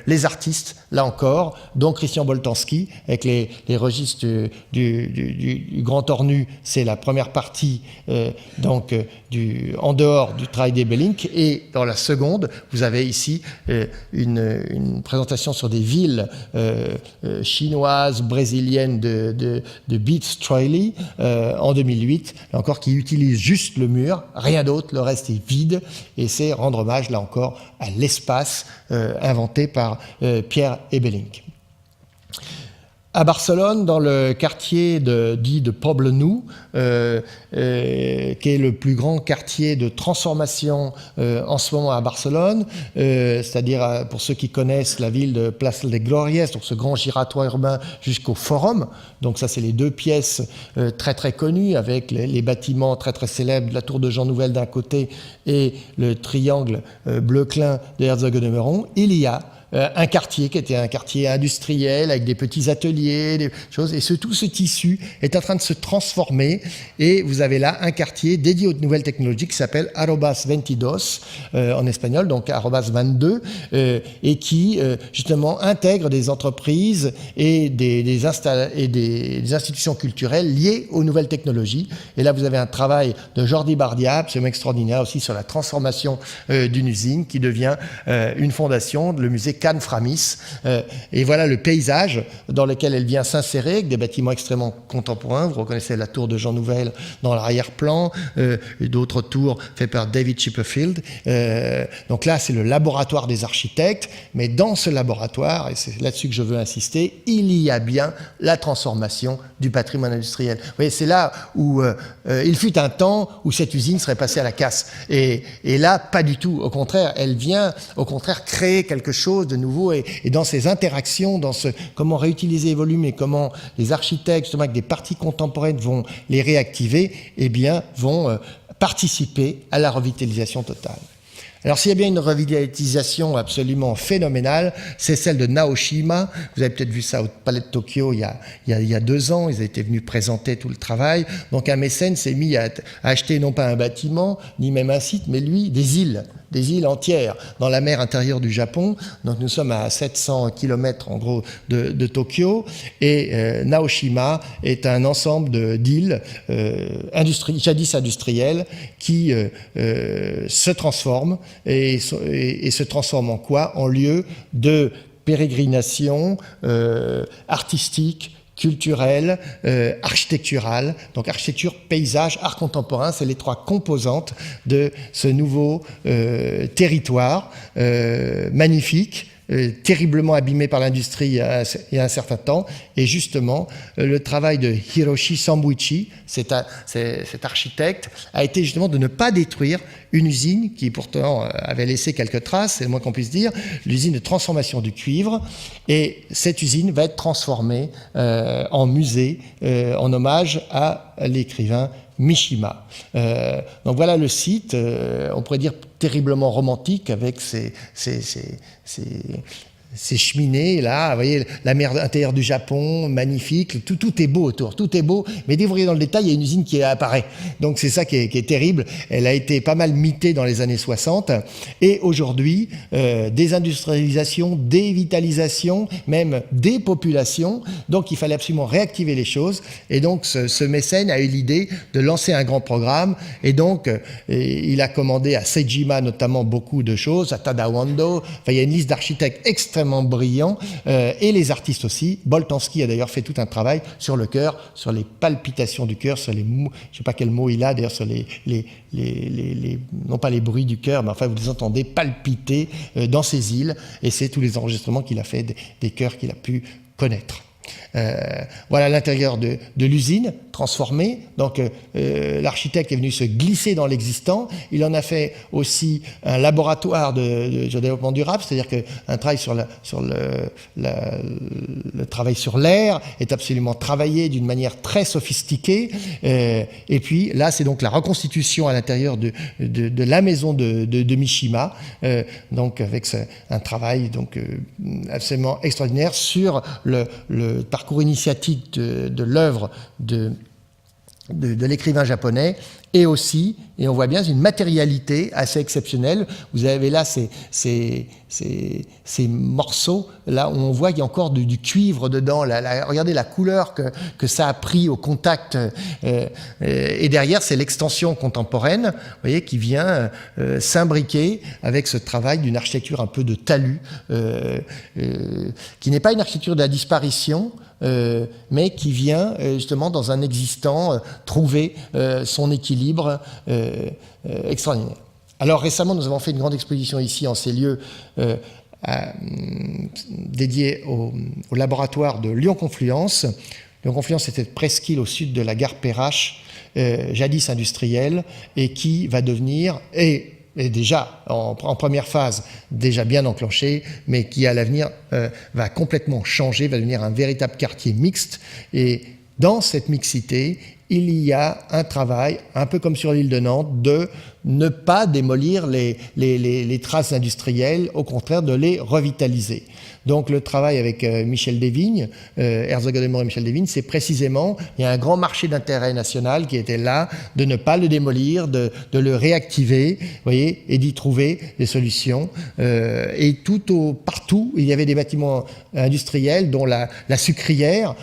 les artistes, là encore, dont Christian Boltanski, avec les registres du Grand Ornu, c'est la première partie en dehors du travail d'Ebelink, et dans la seconde, vous avez ici une présentation sur des villes chinoises, brésiliennes de Beat Straley en 2008, là encore, qui utilisent juste le mur, rien d'autre, le reste est vide, et c'est rendre hommage, là encore, à l'espace inventé par Pierre Ebelink. À Barcelone, dans le quartier dit de Poble Nou, qui est le plus grand quartier de transformation en ce moment à Barcelone, c'est-à-dire pour ceux qui connaissent la ville de Plaça de Glòries, donc ce grand giratoire urbain jusqu'au Forum. Donc ça, c'est les deux pièces très très connues avec les bâtiments très très célèbres de la Tour de Jean Nouvel d'un côté et le triangle bleu-clin de Herzogenaurach. Il y a un quartier qui était un quartier industriel avec des petits ateliers, des choses, et tout ce tissu est en train de se transformer, et vous avez là un quartier dédié aux nouvelles technologies qui s'appelle Arrobas 22 en espagnol, donc Arrobas 22, et qui justement intègre des entreprises et des institutions culturelles liées aux nouvelles technologies. Et là vous avez un travail de Jordi Bardia, absolument extraordinaire aussi, sur la transformation d'une usine qui devient une fondation, le musée Can Framis, et voilà le paysage dans lequel elle vient s'insérer avec des bâtiments extrêmement contemporains. Vous reconnaissez la tour de Jean Nouvel dans l'arrière-plan, et d'autres tours faites par David Chipperfield. Donc là, c'est le laboratoire des architectes, mais dans ce laboratoire, et c'est là-dessus que je veux insister, il y a bien la transformation du patrimoine industriel. Vous voyez, c'est là où il fut un temps où cette usine serait passée à la casse. Et là, pas du tout. Au contraire, elle vient, au contraire, créer quelque chose de nouveau, et dans ces interactions, dans comment réutiliser les volumes et comment les architectes, justement avec des parties contemporaines, vont les réactiver, eh bien, vont participer à la revitalisation totale. Alors s'il y a bien une revitalisation absolument phénoménale, c'est celle de Naoshima. Vous avez peut-être vu ça au Palais de Tokyo il y a 2 ans, ils étaient venus présenter tout le travail. Donc un mécène s'est mis à acheter non pas un bâtiment, ni même un site, mais lui, des îles entières dans la mer intérieure du Japon. Donc nous sommes à 700 km en gros de Tokyo, et Naoshima est un ensemble d'îles jadis industrielles qui se transforment et se transforment en quoi? En lieu de pérégrination artistique, culturelle, architecturale. Donc architecture, paysage, art contemporain, c'est les 3 composantes de ce nouveau territoire magnifique, terriblement abîmé par l'industrie il y a un certain temps. Et justement, le travail de Hiroshi Sambuichi, cet architecte, a été justement de ne pas détruire une usine qui pourtant avait laissé quelques traces, c'est le moins qu'on puisse dire, l'usine de transformation du cuivre. Et cette usine va être transformée en musée en hommage à l'écrivain Mishima. Donc voilà le site, on pourrait dire terriblement romantique, avec ces cheminées là, vous voyez la mer intérieure du Japon, magnifique, tout est beau autour, tout est beau, mais dès que vous regardez dans le détail, il y a une usine qui apparaît. Donc c'est ça qui est terrible. Elle a été pas mal mitée dans les années 60, et aujourd'hui, désindustrialisation, dévitalisation, même dépopulation, donc il fallait absolument réactiver les choses, et donc ce mécène a eu l'idée de lancer un grand programme, et donc il a commandé à Sejima notamment beaucoup de choses, à Tadawando, enfin il y a une liste d'architectes extrêmement brillants, et les artistes aussi. Boltanski a d'ailleurs fait tout un travail sur le cœur, sur les palpitations du cœur, sur les je ne sais pas quel mot il a, d'ailleurs sur non pas les bruits du cœur, mais enfin vous les entendez palpiter dans ces îles, et c'est tous les enregistrements qu'il a fait des chœurs qu'il a pu connaître. Voilà l'intérieur de l'usine transformée. Donc l'architecte est venu se glisser dans l'existant. Il en a fait aussi un laboratoire de développement durable, c'est-à-dire qu'un travail sur le travail sur l'air est absolument travaillé d'une manière très sophistiquée. Et puis là, c'est donc la reconstitution à l'intérieur de la maison de Mishima, donc avec un travail donc absolument extraordinaire sur le parcours initiatique de l'œuvre de l'écrivain japonais, et aussi, et on voit bien, une matérialité assez exceptionnelle. Vous avez là ces morceaux, là où on voit qu'il y a encore du cuivre dedans. Regardez la couleur que ça a pris au contact. Et derrière, c'est l'extension contemporaine, vous voyez, qui vient s'imbriquer avec ce travail d'une architecture un peu de talus, qui n'est pas une architecture de la disparition, mais qui vient justement dans un existant trouver son équilibre extraordinaire. Alors récemment, nous avons fait une grande exposition ici en ces lieux dédiée au laboratoire de Lyon-Confluence. Lyon-Confluence était presqu'île au sud de la gare Perrache, jadis industrielle, et qui va devenir, et déjà en première phase, déjà bien enclenché, mais qui à l'avenir va complètement changer, va devenir un véritable quartier mixte. Et dans cette mixité, il y a un travail, un peu comme sur l'île de Nantes, de ne pas démolir les traces industrielles, au contraire de les revitaliser. Donc le travail avec Michel Desvignes, Herzog-Odenmoor et Michel Desvignes, c'est précisément, il y a un grand marché d'intérêt national qui était là, de ne pas le démolir, de le réactiver, vous voyez, et d'y trouver des solutions. Et partout, il y avait des bâtiments industriels, dont la sucrière,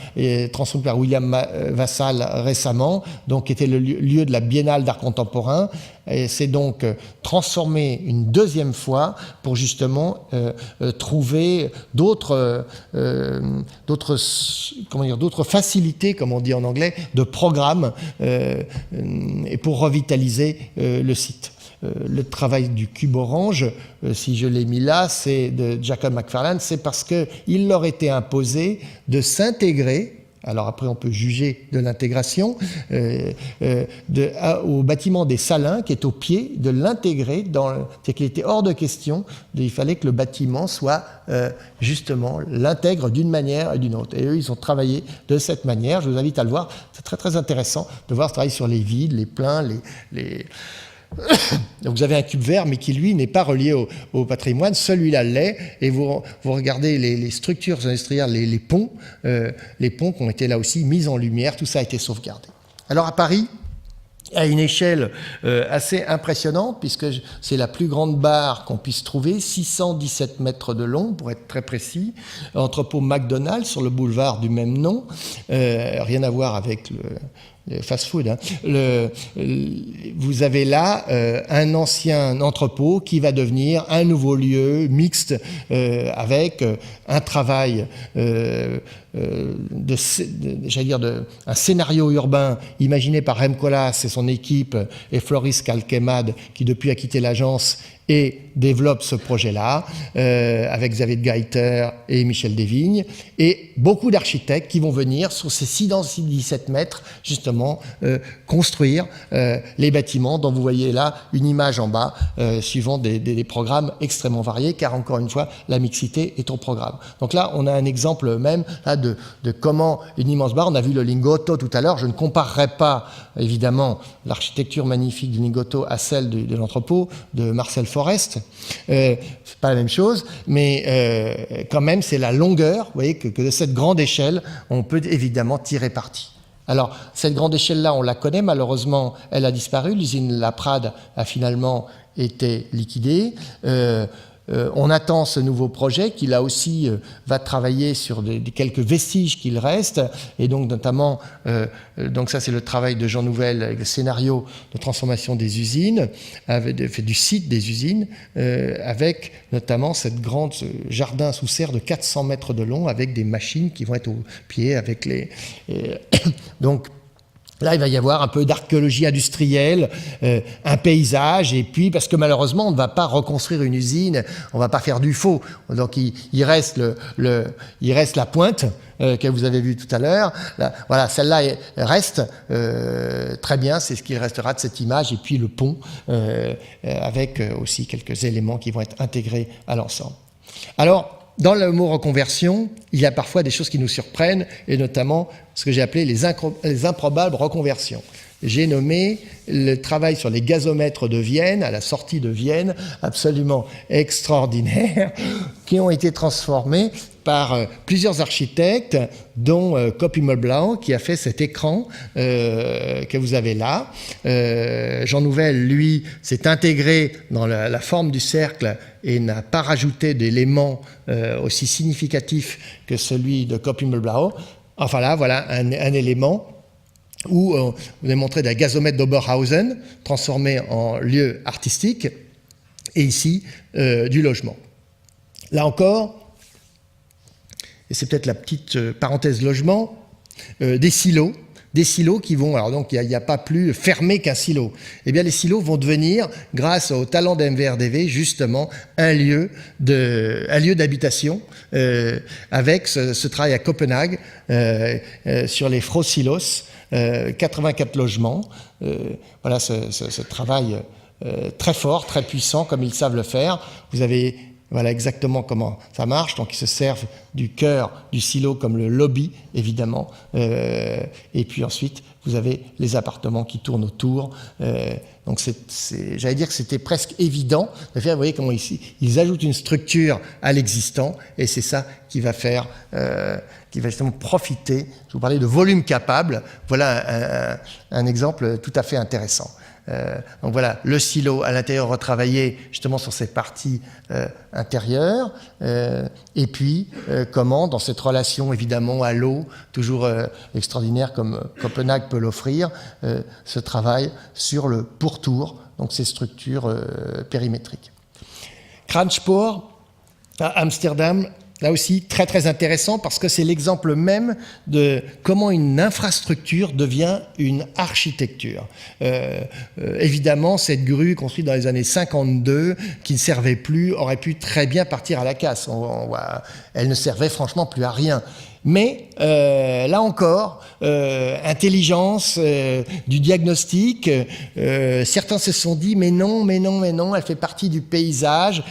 transformée par William Vassal récemment, donc qui était le lieu de la Biennale d'art contemporain. Et c'est donc transformé une deuxième fois pour justement trouver d'autres facilités, comme on dit en anglais, de programmes, et pour revitaliser le site. Le travail du cube orange, si je l'ai mis là, c'est de Jacob McFarlane, c'est parce qu'il leur était imposé de s'intégrer. Alors après, on peut juger de l'intégration au bâtiment des Salins, qui est au pied, de l'intégrer c'est qu'il était hors de question, il fallait que le bâtiment soit justement l'intègre d'une manière et d'une autre. Et eux, ils ont travaillé de cette manière. Je vous invite à le voir. C'est très très intéressant de voir ce travail sur les vides, les pleins, Donc vous avez un cube vert, mais qui lui n'est pas relié au patrimoine. Celui-là l'est, et vous regardez les structures industrielles, les ponts qui ont été là aussi mis en lumière. Tout ça a été sauvegardé. Alors à Paris, à une échelle assez impressionnante, puisque c'est la plus grande barre qu'on puisse trouver, 617 mètres de long, pour être très précis, entrepôt McDonald's sur le boulevard du même nom, rien à voir avec le fast-food. Hein. Vous avez là un ancien entrepôt qui va devenir un nouveau lieu mixte, avec un travail un scénario urbain imaginé par Rem Koolhaas et son équipe, et Floris Kalkemad, qui depuis a quitté l'agence et développe ce projet-là avec Xavier de Gruyter et Michel Desvignes, et beaucoup d'architectes qui vont venir sur ces 6 dans 17 mètres justement construire les bâtiments dont vous voyez là une image en bas suivant des programmes extrêmement variés, car encore une fois la mixité est au programme. Donc là on a un exemple même là, de comment une immense barre, on a vu le Lingotto tout à l'heure, je ne comparerai pas évidemment l'architecture magnifique du Lingotto à celle de l'entrepôt de Marcel Forest. C'est pas la même chose, mais quand même c'est la longueur, vous voyez, que de cette grande échelle, on peut évidemment tirer parti. Alors, cette grande échelle-là, on la connaît, malheureusement, elle a disparu, l'usine La Prade a finalement été liquidée. On attend ce nouveau projet qui, là aussi, va travailler sur quelques vestiges qu'il reste, et donc notamment, donc ça c'est le travail de Jean Nouvel avec le scénario de transformation des usines, du site des usines, avec notamment cette grande jardin sous serre de 400 mètres de long, avec des machines qui vont être au pied, avec les... donc, là, il va y avoir un peu d'archéologie industrielle, un paysage, et puis, parce que malheureusement, on ne va pas reconstruire une usine, on ne va pas faire du faux. Donc, il reste la pointe que vous avez vue tout à l'heure. Voilà, celle-là reste très bien, c'est ce qui restera de cette image, et puis le pont, avec aussi quelques éléments qui vont être intégrés à l'ensemble. Alors, dans le mot reconversion, il y a parfois des choses qui nous surprennent, et notamment ce que j'ai appelé les improbables reconversions. J'ai nommé le travail sur les gazomètres de Vienne, à la sortie de Vienne, absolument extraordinaire, qui ont été transformés par plusieurs architectes, dont Kopp Immelblau, qui a fait cet écran que vous avez là. Jean Nouvel, lui, s'est intégré dans la forme du cercle et n'a pas rajouté d'éléments aussi significatifs que celui de Kopp Immelblau. Enfin là, voilà un élément où vous avez montré des gazomètres d'Oberhausen transformés en lieu artistique, et ici du logement. Là encore, et c'est peut-être la petite parenthèse logement, des silos qui vont, alors donc il n'y a pas plus fermé qu'un silo. Eh bien les silos vont devenir, grâce au talent de MVRDV, justement un lieu d'habitation, avec ce travail à Copenhague sur les Frosilos, 84 logements. Voilà ce travail très fort, très puissant, comme ils savent le faire. Vous avez voilà exactement comment ça marche. Donc, ils se servent du cœur du silo comme le lobby, évidemment. Et puis ensuite, vous avez les appartements qui tournent autour. Donc, j'allais dire que c'était presque évident de faire. Vous voyez comment ils ajoutent une structure à l'existant, et c'est ça qui va faire, qui va justement profiter. Je vous parlais de volume capable. Voilà un exemple tout à fait intéressant. Donc voilà, le silo à l'intérieur retravaillé justement sur ces parties intérieures, et puis comment dans cette relation évidemment à l'eau, toujours extraordinaire comme Copenhague peut l'offrir, ce travail sur le pourtour, donc ces structures périmétriques. Kranjspoor à Amsterdam, là aussi, très très intéressant, parce que c'est l'exemple même de comment une infrastructure devient une architecture. Évidemment, cette grue construite dans les années 52, qui ne servait plus, aurait pu très bien partir à la casse. Elle ne servait franchement plus à rien. Mais là encore, intelligence du diagnostic, certains se sont dit mais non, elle fait partie du paysage,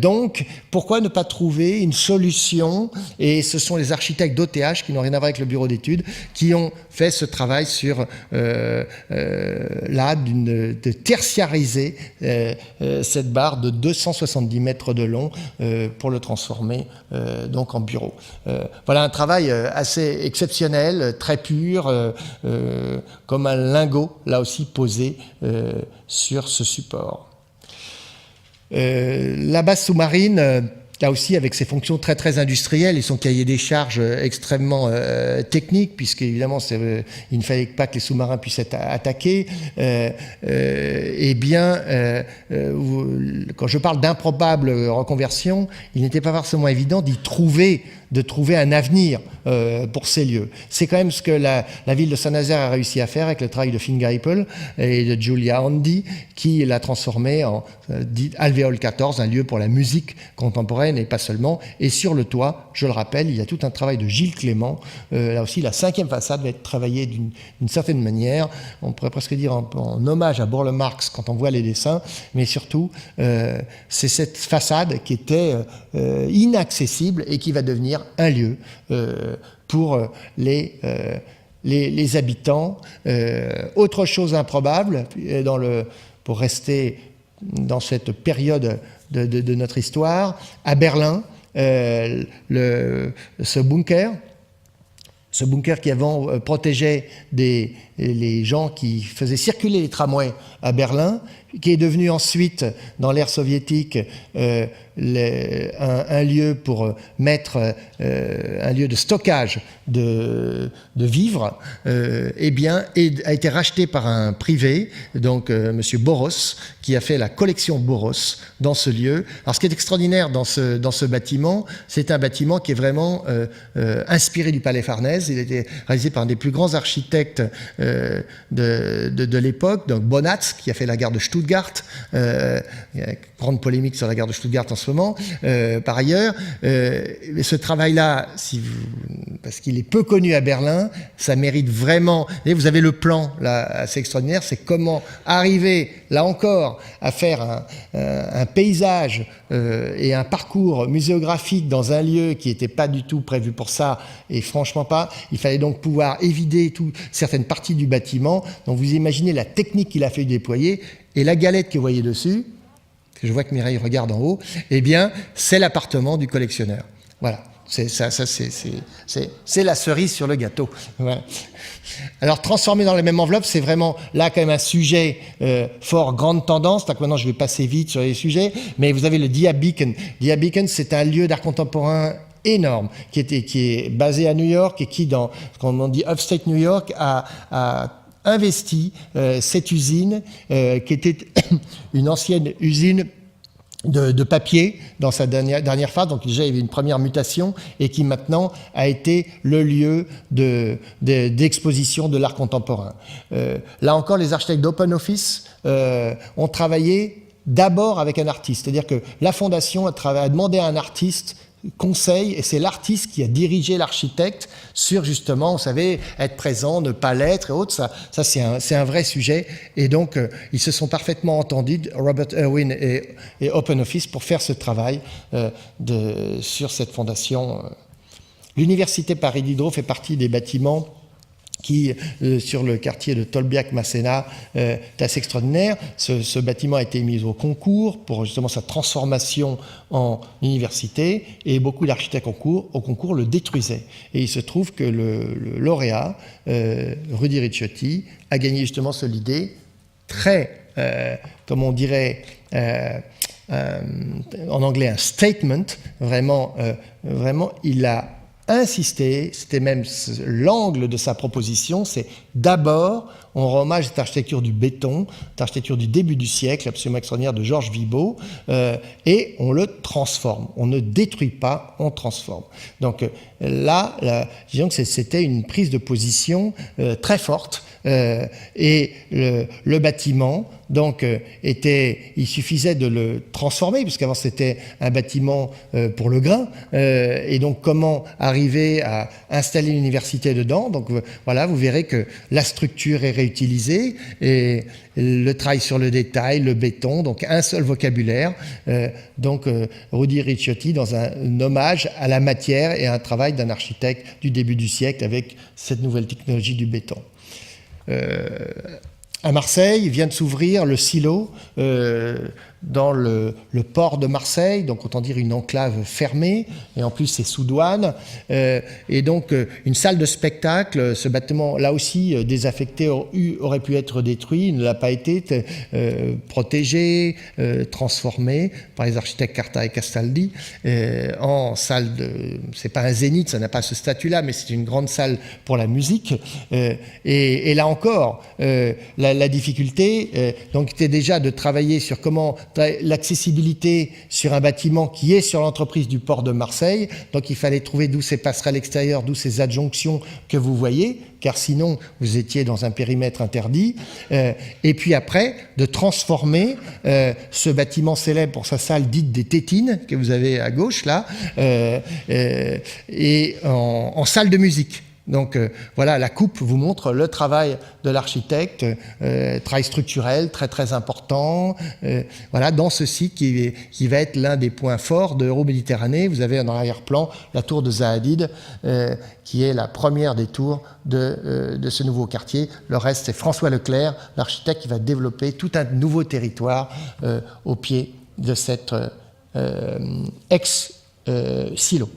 donc pourquoi ne pas trouver une solution? Et ce sont les architectes d'OTH, qui n'ont rien à voir avec le bureau d'études, qui ont fait ce travail sur de tertiariser cette barre de 270 mètres de long pour le transformer donc en bureau. Voilà un travail assez exceptionnel, très pur, comme un lingot, là aussi posé sur ce support. La base sous-marine, là aussi avec ses fonctions très très industrielles et son cahier des charges extrêmement technique, puisque évidemment il ne fallait pas que les sous-marins puissent être attaqués. Eh bien, quand je parle d'improbable reconversion, il n'était pas forcément évident d'y trouver de trouver un avenir pour ces lieux. C'est quand même ce que la ville de Saint-Nazaire a réussi à faire avec le travail de Finn Geipel et de Julia Handy, qui l'a transformé en Alvéole 14, un lieu pour la musique contemporaine et pas seulement. Et sur le toit, je le rappelle, il y a tout un travail de Gilles Clément. Là aussi, la 5e façade va être travaillée d'une certaine manière, on pourrait presque dire en hommage à Burle Marx quand on voit les dessins, mais surtout, c'est cette façade qui était inaccessible et qui va devenir un lieu pour les habitants. Autre chose improbable, pour rester dans cette période de notre histoire, à Berlin, ce bunker qui avant protégeait les gens qui faisaient circuler les tramways à Berlin, qui est devenu ensuite, dans l'ère soviétique, un lieu pour mettre un lieu de stockage de vivres, eh bien, a été racheté par un privé, donc Monsieur Boros, qui a fait la collection Boros dans ce lieu. Alors, ce qui est extraordinaire dans ce bâtiment, c'est un bâtiment qui est vraiment inspiré du Palais Farnèse. Il a été réalisé par un des plus grands architectes de l'époque, donc Bonatz, qui a fait la gare de Stuttgart. Il y a une grande polémique sur la gare de Stuttgart en ce moment, par ailleurs. Ce travail-là, parce qu'il est peu connu à Berlin, ça mérite vraiment... Et vous avez le plan, là, assez extraordinaire, c'est comment arriver, là encore, à faire un paysage et un parcours muséographique dans un lieu qui n'était pas du tout prévu pour ça, et franchement pas. Il fallait donc pouvoir évider certaines parties du bâtiment. Donc vous imaginez la technique qu'il a fait déployer, et la galette que vous voyez dessus, que je vois que Mireille regarde en haut, eh bien, c'est l'appartement du collectionneur. Voilà. C'est la cerise sur le gâteau. Voilà. Alors, transformer dans la même enveloppe, c'est vraiment là quand même un sujet fort grande tendance. Donc maintenant, je vais passer vite sur les sujets, mais vous avez le Dia Beacon. Dia Beacon, c'est un lieu d'art contemporain énorme qui est basé à New York et qui, dans ce qu'on dit upstate New York, a investi cette usine qui était une ancienne usine de papier dans sa dernière phase, donc déjà il y avait une première mutation et qui maintenant a été le lieu d'exposition de l'art contemporain. Là encore, les architectes d'Open Office ont travaillé d'abord avec un artiste, c'est-à-dire que la fondation a demandé à un artiste conseil, et c'est l'artiste qui a dirigé l'architecte sur justement, vous savez, être présent, ne pas l'être et autres. Ça c'est un vrai sujet. Et donc, ils se sont parfaitement entendus, Robert Irwin et Open Office, pour faire ce travail sur cette fondation. L'Université Paris Diderot fait partie des bâtiments qui, sur le quartier de Tolbiac-Masséna, est assez extraordinaire. Ce bâtiment a été mis au concours pour justement sa transformation en université, et beaucoup d'architectes au concours le détruisaient. Et il se trouve que le lauréat, Rudy Ricciotti, a gagné justement l'idée très, comme on dirait en anglais, un statement. Vraiment, il a insisté, c'était même l'angle de sa proposition, c'est d'abord, on rend hommage à cette architecture du béton, cette architecture du début du siècle, absolument extraordinaire, de Georges Vibeau, et on le transforme. On ne détruit pas, on transforme. Donc là, disons que c'était une prise de position très forte, et le bâtiment, donc, il suffisait de le transformer, puisqu'avant c'était un bâtiment pour le grain, et donc comment arriver à installer l'université dedans. Donc voilà, vous verrez que la structure est réutilisée, et le travail sur le détail, le béton, donc un seul vocabulaire. Donc Rudy Ricciotti dans un hommage à la matière et à un travail d'un architecte du début du siècle avec cette nouvelle technologie du béton. À Marseille, vient de s'ouvrir le silo dans le port de Marseille, donc autant dire une enclave fermée, et en plus c'est sous douane, et donc une salle de spectacle. Ce bâtiment, là aussi désaffecté, aurait pu être détruit, il ne l'a pas été, protégé, transformé par les architectes Carta et Castaldi en salle c'est pas un zénith, ça n'a pas ce statut-là, mais c'est une grande salle pour la musique, et là encore, la difficulté, donc était déjà de travailler sur comment l'accessibilité sur un bâtiment qui est sur l'entreprise du port de Marseille. Donc il fallait trouver d'où ces passerelles extérieures, d'où ces adjonctions que vous voyez, car sinon vous étiez dans un périmètre interdit. Et puis après, de transformer ce bâtiment célèbre pour sa salle dite des Tétines, que vous avez à gauche là, et en salle de musique. Donc voilà, la coupe vous montre le travail de l'architecte, travail structurel très très important, voilà, dans ce site qui va être l'un des points forts de Euroméditerranée. Vous avez en arrière-plan la tour de Zahadid, qui est la première des tours de ce nouveau quartier. Le reste, c'est François Leclerc, l'architecte, qui va développer tout un nouveau territoire au pied de cette ex-silo.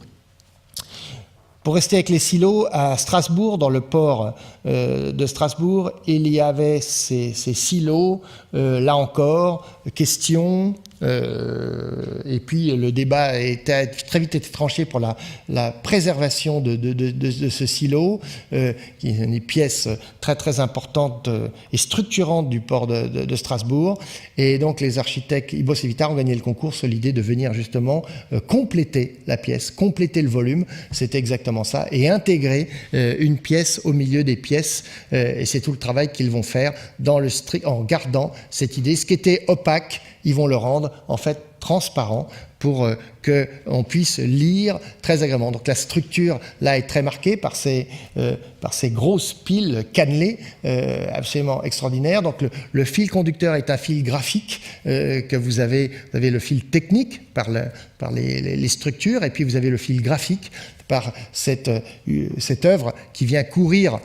Pour rester avec les silos, à Strasbourg, dans le port de Strasbourg, il y avait ces silos, là encore, question, et puis le débat a très vite été tranché pour la préservation de ce silo, qui est une pièce très très importante et structurante du port de Strasbourg. Et donc les architectes Ibos et Vitar ont gagné le concours sur l'idée de venir justement compléter la pièce, compléter le volume, c'était exactement ça, et intégrer une pièce au milieu des pièces, et c'est tout le travail qu'ils vont faire en gardant cette idée. Ce qui était opaque, ils vont le rendre en fait transparent pour qu'on puisse lire très agréablement. Donc la structure là est très marquée par ces grosses piles cannelées absolument extraordinaires. Donc le fil conducteur est un fil graphique que vous avez le fil technique par les structures, et puis vous avez le fil graphique par cette œuvre qui vient courir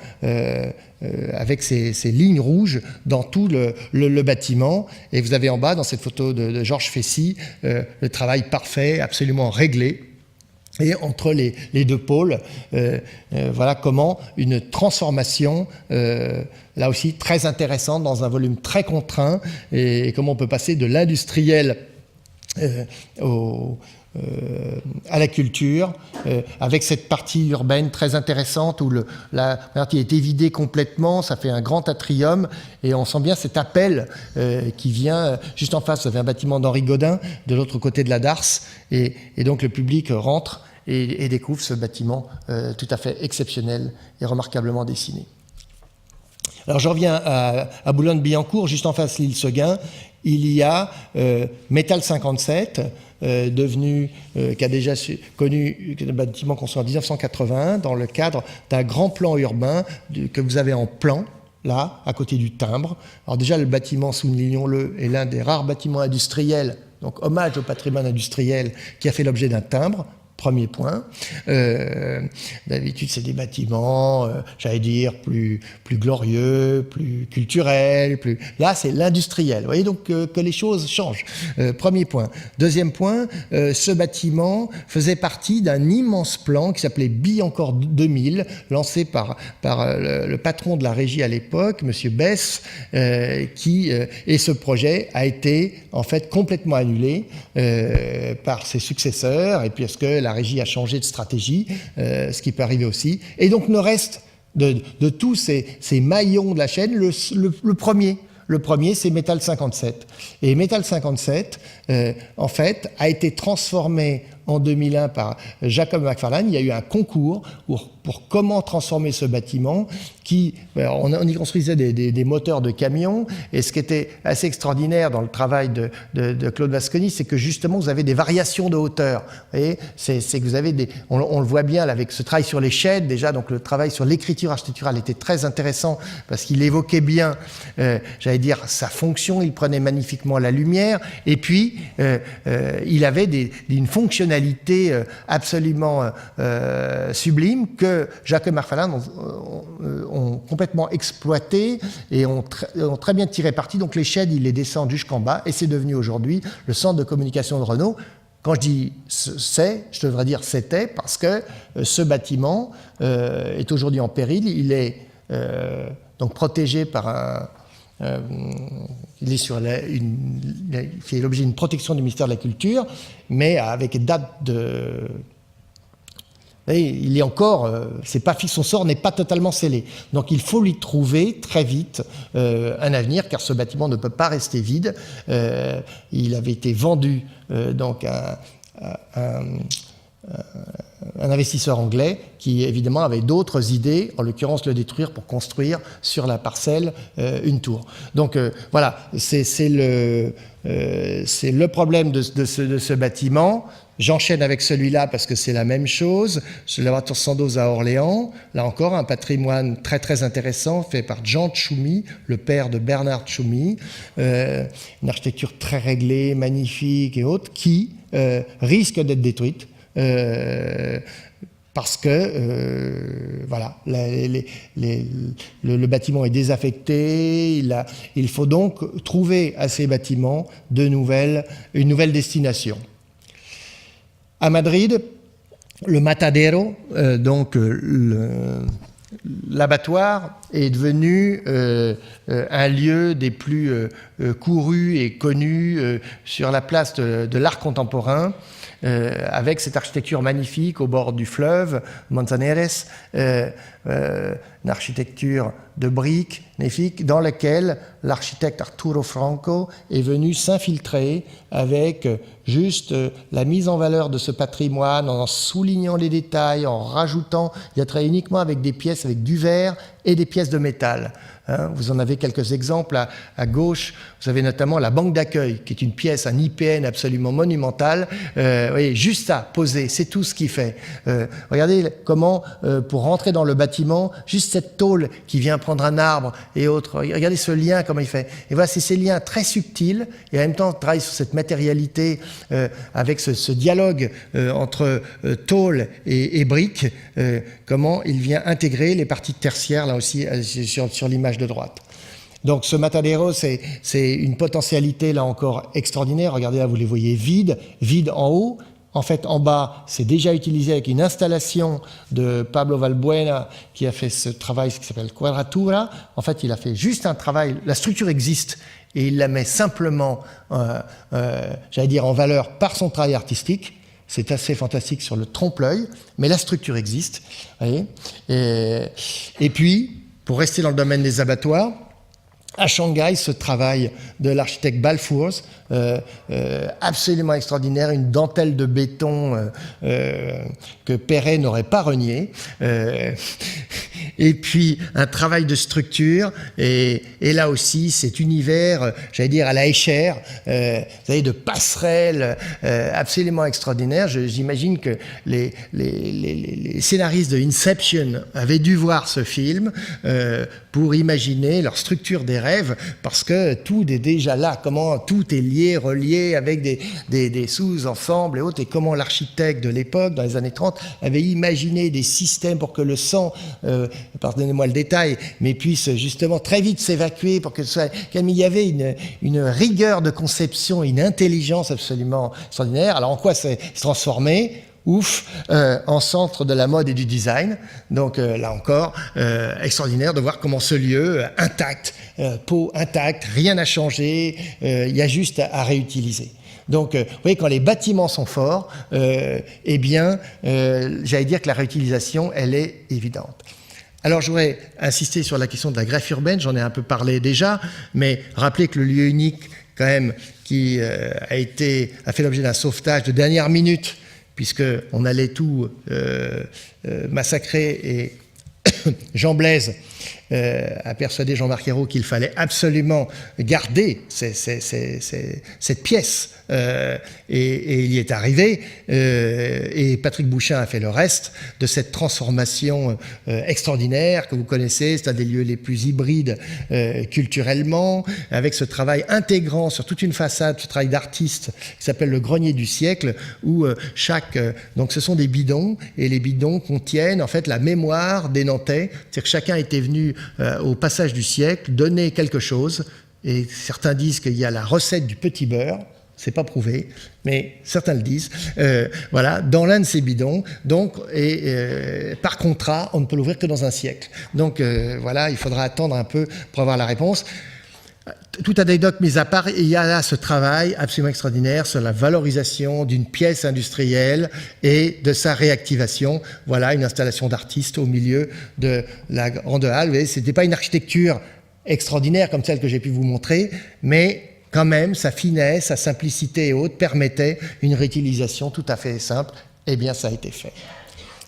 avec ces lignes rouges dans tout le bâtiment. Et vous avez en bas, dans cette photo de Georges Fessy, le travail parfait, absolument réglé. Et entre les deux pôles, voilà comment une transformation, là aussi très intéressante, dans un volume très contraint, et comment on peut passer de l'industriel à la culture, avec cette partie urbaine très intéressante où la partie est évidée complètement, ça fait un grand atrium, et on sent bien cet appel qui vient juste en face. Vous avez un bâtiment d'Henri Gaudin de l'autre côté de la Darse, et donc le public rentre et découvre ce bâtiment tout à fait exceptionnel et remarquablement dessiné. Alors je reviens à Boulogne-Billancourt, juste en face l'île Seguin. Il y a Métal 57, qui a déjà connu un bâtiment construit en 1981 dans le cadre d'un grand plan urbain que vous avez en plan, là, à côté du timbre. Alors déjà, le bâtiment, soulignons-le, est l'un des rares bâtiments industriels, donc hommage au patrimoine industriel, qui a fait l'objet d'un timbre. Premier point. D'habitude, c'est des bâtiments, j'allais dire, plus glorieux, plus culturels. Là, c'est l'industriel. Vous voyez donc que les choses changent. Premier point. Deuxième point, ce bâtiment faisait partie d'un immense plan qui s'appelait Billancourt 2000, lancé par le patron de la régie à l'époque, M. Bess, et ce projet a été en fait complètement annulé par ses successeurs, et puis est-ce que la régie a changé de stratégie, ce qui peut arriver aussi. Et donc le reste de tous ces maillons de la chaîne, le premier, c'est Métal 57. Et Métal 57, en fait, a été transformé en 2001 par Jacob McFarlane. Il y a eu un concours pour comment transformer ce bâtiment on y construisait des moteurs de camions, et ce qui était assez extraordinaire dans le travail de Claude Vasconi, c'est que justement vous avez des variations de hauteur. Vous voyez, c'est que vous avez on le voit bien là, avec ce travail sur les sheds déjà, donc le travail sur l'écriture architecturale était très intéressant parce qu'il évoquait bien, j'allais dire, sa fonction, il prenait magnifiquement la lumière, et puis il avait une fonctionnalité absolument sublime que Jacob McFarlane ont complètement exploité et ont très bien tiré parti. Donc les sheds, ils les descendent jusqu'en bas, et c'est devenu aujourd'hui le centre de communication de Renault. Quand je dis je devrais dire c'était, parce que ce bâtiment est aujourd'hui en péril. Il est donc protégé par il fait l'objet d'une protection du ministère de la Culture, mais avec date Et il est encore, c'est pas son sort n'est pas totalement scellé. Donc il faut lui trouver très vite un avenir, car ce bâtiment ne peut pas rester vide. Il avait été vendu donc à un investisseur anglais qui évidemment avait d'autres idées, en l'occurrence le détruire pour construire sur la parcelle une tour. Donc voilà, c'est le problème de ce bâtiment. J'enchaîne avec celui-là parce que c'est la même chose. C'est la voiture Sandoz à Orléans. Là encore, un patrimoine très très intéressant fait par Jean Tchoumi, le père de Bernard Tchoumi. Une architecture très réglée, magnifique et autres, qui risque d'être détruite. Parce que voilà, le bâtiment est désaffecté, il faut donc trouver à ces bâtiments une nouvelle destination. À Madrid, le Matadero, donc l'abattoir, est devenu un lieu des plus courus et connus sur la place de l'art contemporain, avec cette architecture magnifique au bord du fleuve, Manzanares, une architecture de briques magnifique dans laquelle l'architecte Arturo Franco est venu s'infiltrer avec juste la mise en valeur de ce patrimoine, en soulignant les détails, en rajoutant, il a travaillé uniquement avec des pièces avec du verre et des pièces de métal. Vous en avez quelques exemples à gauche. Vous avez notamment la banque d'accueil, qui est une pièce, un IPN absolument monumental. Vous voyez, juste ça, posé, c'est tout ce qu'il fait. Regardez comment, pour rentrer dans le bâtiment, juste cette tôle qui vient prendre un arbre et autres. Regardez ce lien, comment il fait. Et voilà, c'est ces liens très subtils, et en même temps, on travaille sur cette matérialité avec ce dialogue entre tôle et briques, comment il vient intégrer les parties tertiaires, là aussi, sur l'image de droite. Donc ce Matadero, c'est une potentialité, là encore, extraordinaire. Regardez, là, vous les voyez vides en haut. En fait, en bas, c'est déjà utilisé avec une installation de Pablo Valbuena qui a fait ce travail qui s'appelle Quadratura. En fait, il a fait juste un travail, la structure existe, et il la met simplement, j'allais dire, en valeur par son travail artistique. C'est assez fantastique sur le trompe-l'œil, mais la structure existe. Voyez. Et puis, pour rester dans le domaine des abattoirs, à Shanghai, ce travail de l'architecte Balfours, absolument extraordinaire, une dentelle de béton que Perret n'aurait pas renié, et puis un travail de structure, et là aussi cet univers, j'allais dire à la Escher, vous savez, de passerelles absolument extraordinaire. J'imagine que les scénaristes de Inception avaient dû voir ce film pour imaginer leur structure des rêves, parce que tout est déjà là, comment tout est lié, relié avec des sous-ensembles et autres, et comment l'architecte de l'époque, dans les années 30, avait imaginé des systèmes pour que le sang, pardonnez-moi le détail, mais puisse justement très vite s'évacuer, pour que ce soit, comme il y avait une rigueur de conception, une intelligence absolument extraordinaire. Alors en quoi c'est transformé ? En centre de la mode et du design. Donc là encore, extraordinaire de voir comment ce lieu, intact, peau intacte, rien n'a changé, il y a juste à réutiliser. Donc, vous voyez, quand les bâtiments sont forts, eh bien, j'allais dire que la réutilisation, elle est évidente. Alors, je voudrais insister sur la question de la greffe urbaine, j'en ai un peu parlé déjà, mais rappelez que le lieu unique, quand même, qui a fait l'objet d'un sauvetage de dernière minute, puisqu'on allait tout massacrer, et Jean Blaise a persuadé Jean-Marc Ayrault qu'il fallait absolument garder cette pièce, et il y est arrivé, et Patrick Bouchain a fait le reste de cette transformation extraordinaire que vous connaissez. C'est un des lieux les plus hybrides culturellement, avec ce travail intégrant sur toute une façade, ce travail d'artiste qui s'appelle le grenier du siècle, où donc ce sont des bidons, et les bidons contiennent en fait la mémoire des Nantais, c'est-à-dire que chacun était venu au passage du siècle donner quelque chose, et certains disent qu'il y a la recette du petit beurre, c'est pas prouvé, mais certains le disent, voilà, dans l'un de ces bidons, donc, et par contrat, on ne peut l'ouvrir que dans un siècle. Donc voilà, il faudra attendre un peu pour avoir la réponse. Toute anecdote mise à part, il y a là ce travail absolument extraordinaire sur la valorisation d'une pièce industrielle et de sa réactivation. Voilà une installation d'artiste au milieu de la grande halle. Vous voyez, ce n'était pas une architecture extraordinaire comme celle que j'ai pu vous montrer, mais quand même, sa finesse, sa simplicité et autres permettaient une réutilisation tout à fait simple. Eh bien, ça a été fait.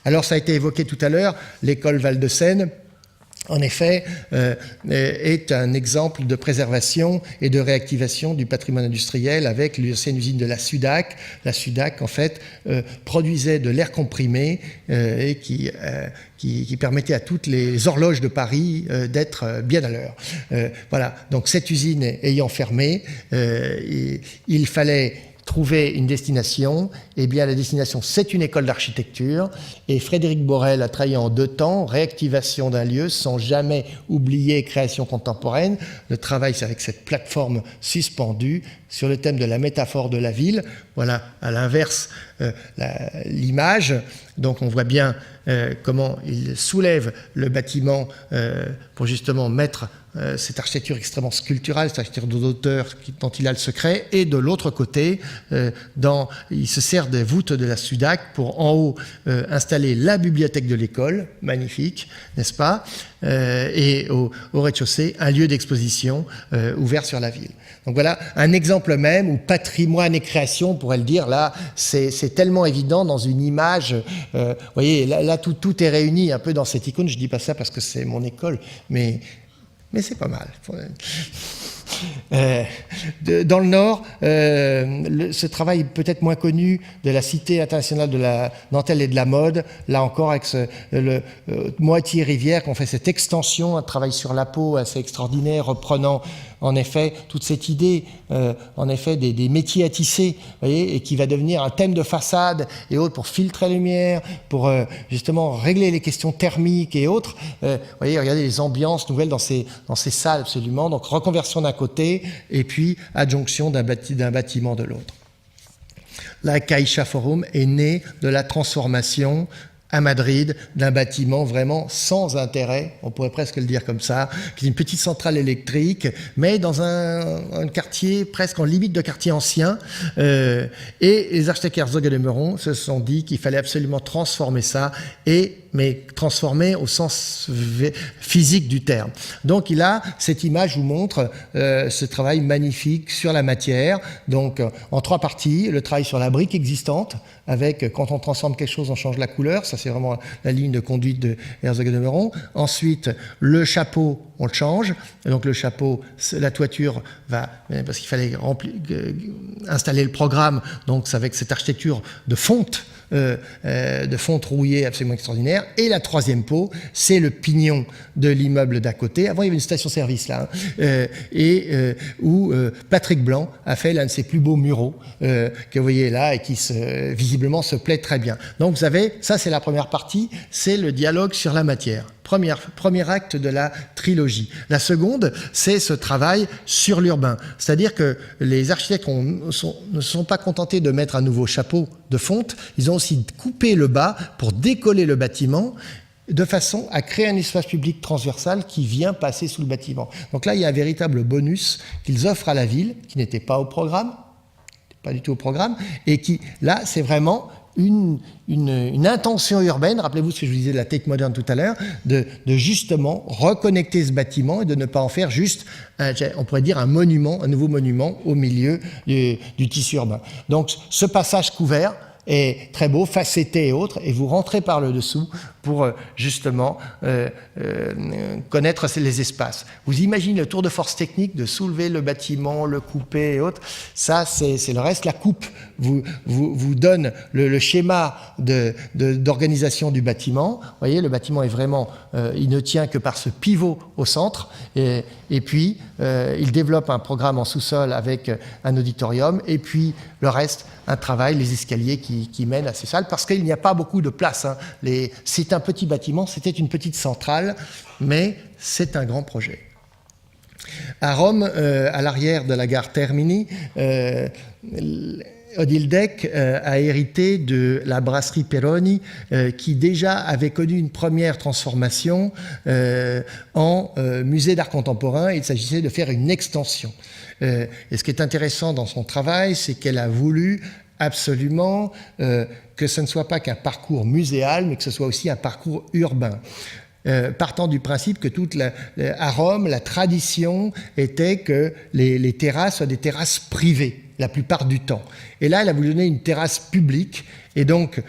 Alors, ça a été évoqué tout à l'heure, l'école Val-de-Seine, en effet, est un exemple de préservation et de réactivation du patrimoine industriel avec l'ancienne usine de la Sudac. La Sudac, en fait, produisait de l'air comprimé et qui permettait à toutes les horloges de Paris d'être bien à l'heure. Voilà, donc cette usine ayant fermé, il fallait trouver une destination. Eh bien, la destination, c'est une école d'architecture. Et Frédéric Borel a travaillé en 2 temps, réactivation d'un lieu sans jamais oublier création contemporaine. Le travail, c'est avec cette plateforme suspendue sur le thème de la métaphore de la ville. Voilà, à l'inverse, l'image. Donc, on voit bien comment il soulève le bâtiment pour justement mettre cette architecture extrêmement sculpturale, cette architecture d'auteur dont il a le secret, et de l'autre côté, il se sert des voûtes de la Sudac pour en haut installer la bibliothèque de l'école, magnifique, n'est-ce pas, et au rez-de-chaussée, un lieu d'exposition ouvert sur la ville. Donc voilà un exemple même où patrimoine et création, on pourrait le dire, là, c'est tellement évident dans une image. Vous voyez, là tout est réuni un peu dans cette icône. Je ne dis pas ça parce que c'est mon école, mais c'est pas mal. Dans le Nord, ce travail peut-être moins connu de la Cité internationale de la dentelle et de la mode, là encore avec le Moitié-Rivière, qu'on fait cette extension, un travail sur la peau assez extraordinaire, reprenant en effet toute cette idée en effet des métiers à tisser, vous voyez, et qui va devenir un thème de façade et autres pour filtrer la lumière, pour justement régler les questions thermiques et autres. Vous voyez, regardez les ambiances nouvelles dans ces salles absolument. Donc reconversion d'un côté et puis adjonction d'un bâtiment de l'autre. La Caixa Forum est née de la transformation à Madrid d'un bâtiment vraiment sans intérêt, on pourrait presque le dire comme ça, qui est une petite centrale électrique, mais dans un quartier presque en limite de quartier ancien. Et les architectes Herzog et de Meuron se sont dit qu'il fallait absolument transformer ça, mais transformer au sens physique du terme. Donc il a cette image vous montre ce travail magnifique sur la matière, donc en 3 parties, le travail sur la brique existante, avec quand on transforme quelque chose, on change la couleur, ça c'est vraiment la ligne de conduite de Herzog et de Meuron. Ensuite, le chapeau, on le change, donc le chapeau, la toiture va, parce qu'il fallait installer le programme, donc c'est avec cette architecture de fonte rouillée absolument extraordinaire. Et la 3e peau, c'est le pignon de l'immeuble d'à côté. Avant, il y avait une station-service là, où Patrick Blanc a fait l'un de ses plus beaux muraux que vous voyez là et qui visiblement se plaît très bien. Donc vous avez, ça c'est la première partie, c'est le dialogue sur la matière. Premier acte de la trilogie. La seconde, c'est ce travail sur l'urbain. C'est-à-dire que les architectes ne sont pas contentés de mettre un nouveau chapeau de fonte, ils ont aussi coupé le bas pour décoller le bâtiment de façon à créer un espace public transversal qui vient passer sous le bâtiment. Donc là, il y a un véritable bonus qu'ils offrent à la ville, qui n'était pas au programme, pas du tout au programme, et qui, là, c'est vraiment une intention urbaine, rappelez-vous ce que je vous disais de la Tate moderne tout à l'heure, de justement reconnecter ce bâtiment et de ne pas en faire juste, on pourrait dire, un monument, un nouveau monument au milieu du tissu urbain. Donc ce passage couvert est très beau, facetté et autres, et vous rentrez par le dessous pour justement connaître les espaces. Vous imaginez le tour de force technique de soulever le bâtiment, le couper et autres, ça c'est le reste. La coupe vous donne le schéma d'organisation du bâtiment. Vous voyez, le bâtiment est vraiment, il ne tient que par ce pivot au centre, et puis il développe un programme en sous-sol avec un auditorium, et puis le reste, un travail, les escaliers qui mènent à ces salles, parce qu'il n'y a pas beaucoup de place. Hein. C'est un petit bâtiment, c'était une petite centrale, mais c'est un grand projet. À Rome, à l'arrière de la gare Termini, Odile Deck a hérité de la brasserie Peroni, qui déjà avait connu une première transformation en musée d'art contemporain. Il s'agissait de faire une extension. Et ce qui est intéressant dans son travail, c'est qu'elle a voulu absolument que ce ne soit pas qu'un parcours muséal, mais que ce soit aussi un parcours urbain. Partant du principe que à Rome, la tradition était que les terrasses soient des terrasses privées, la plupart du temps. Et là, elle a voulu donner une terrasse publique. Et donc,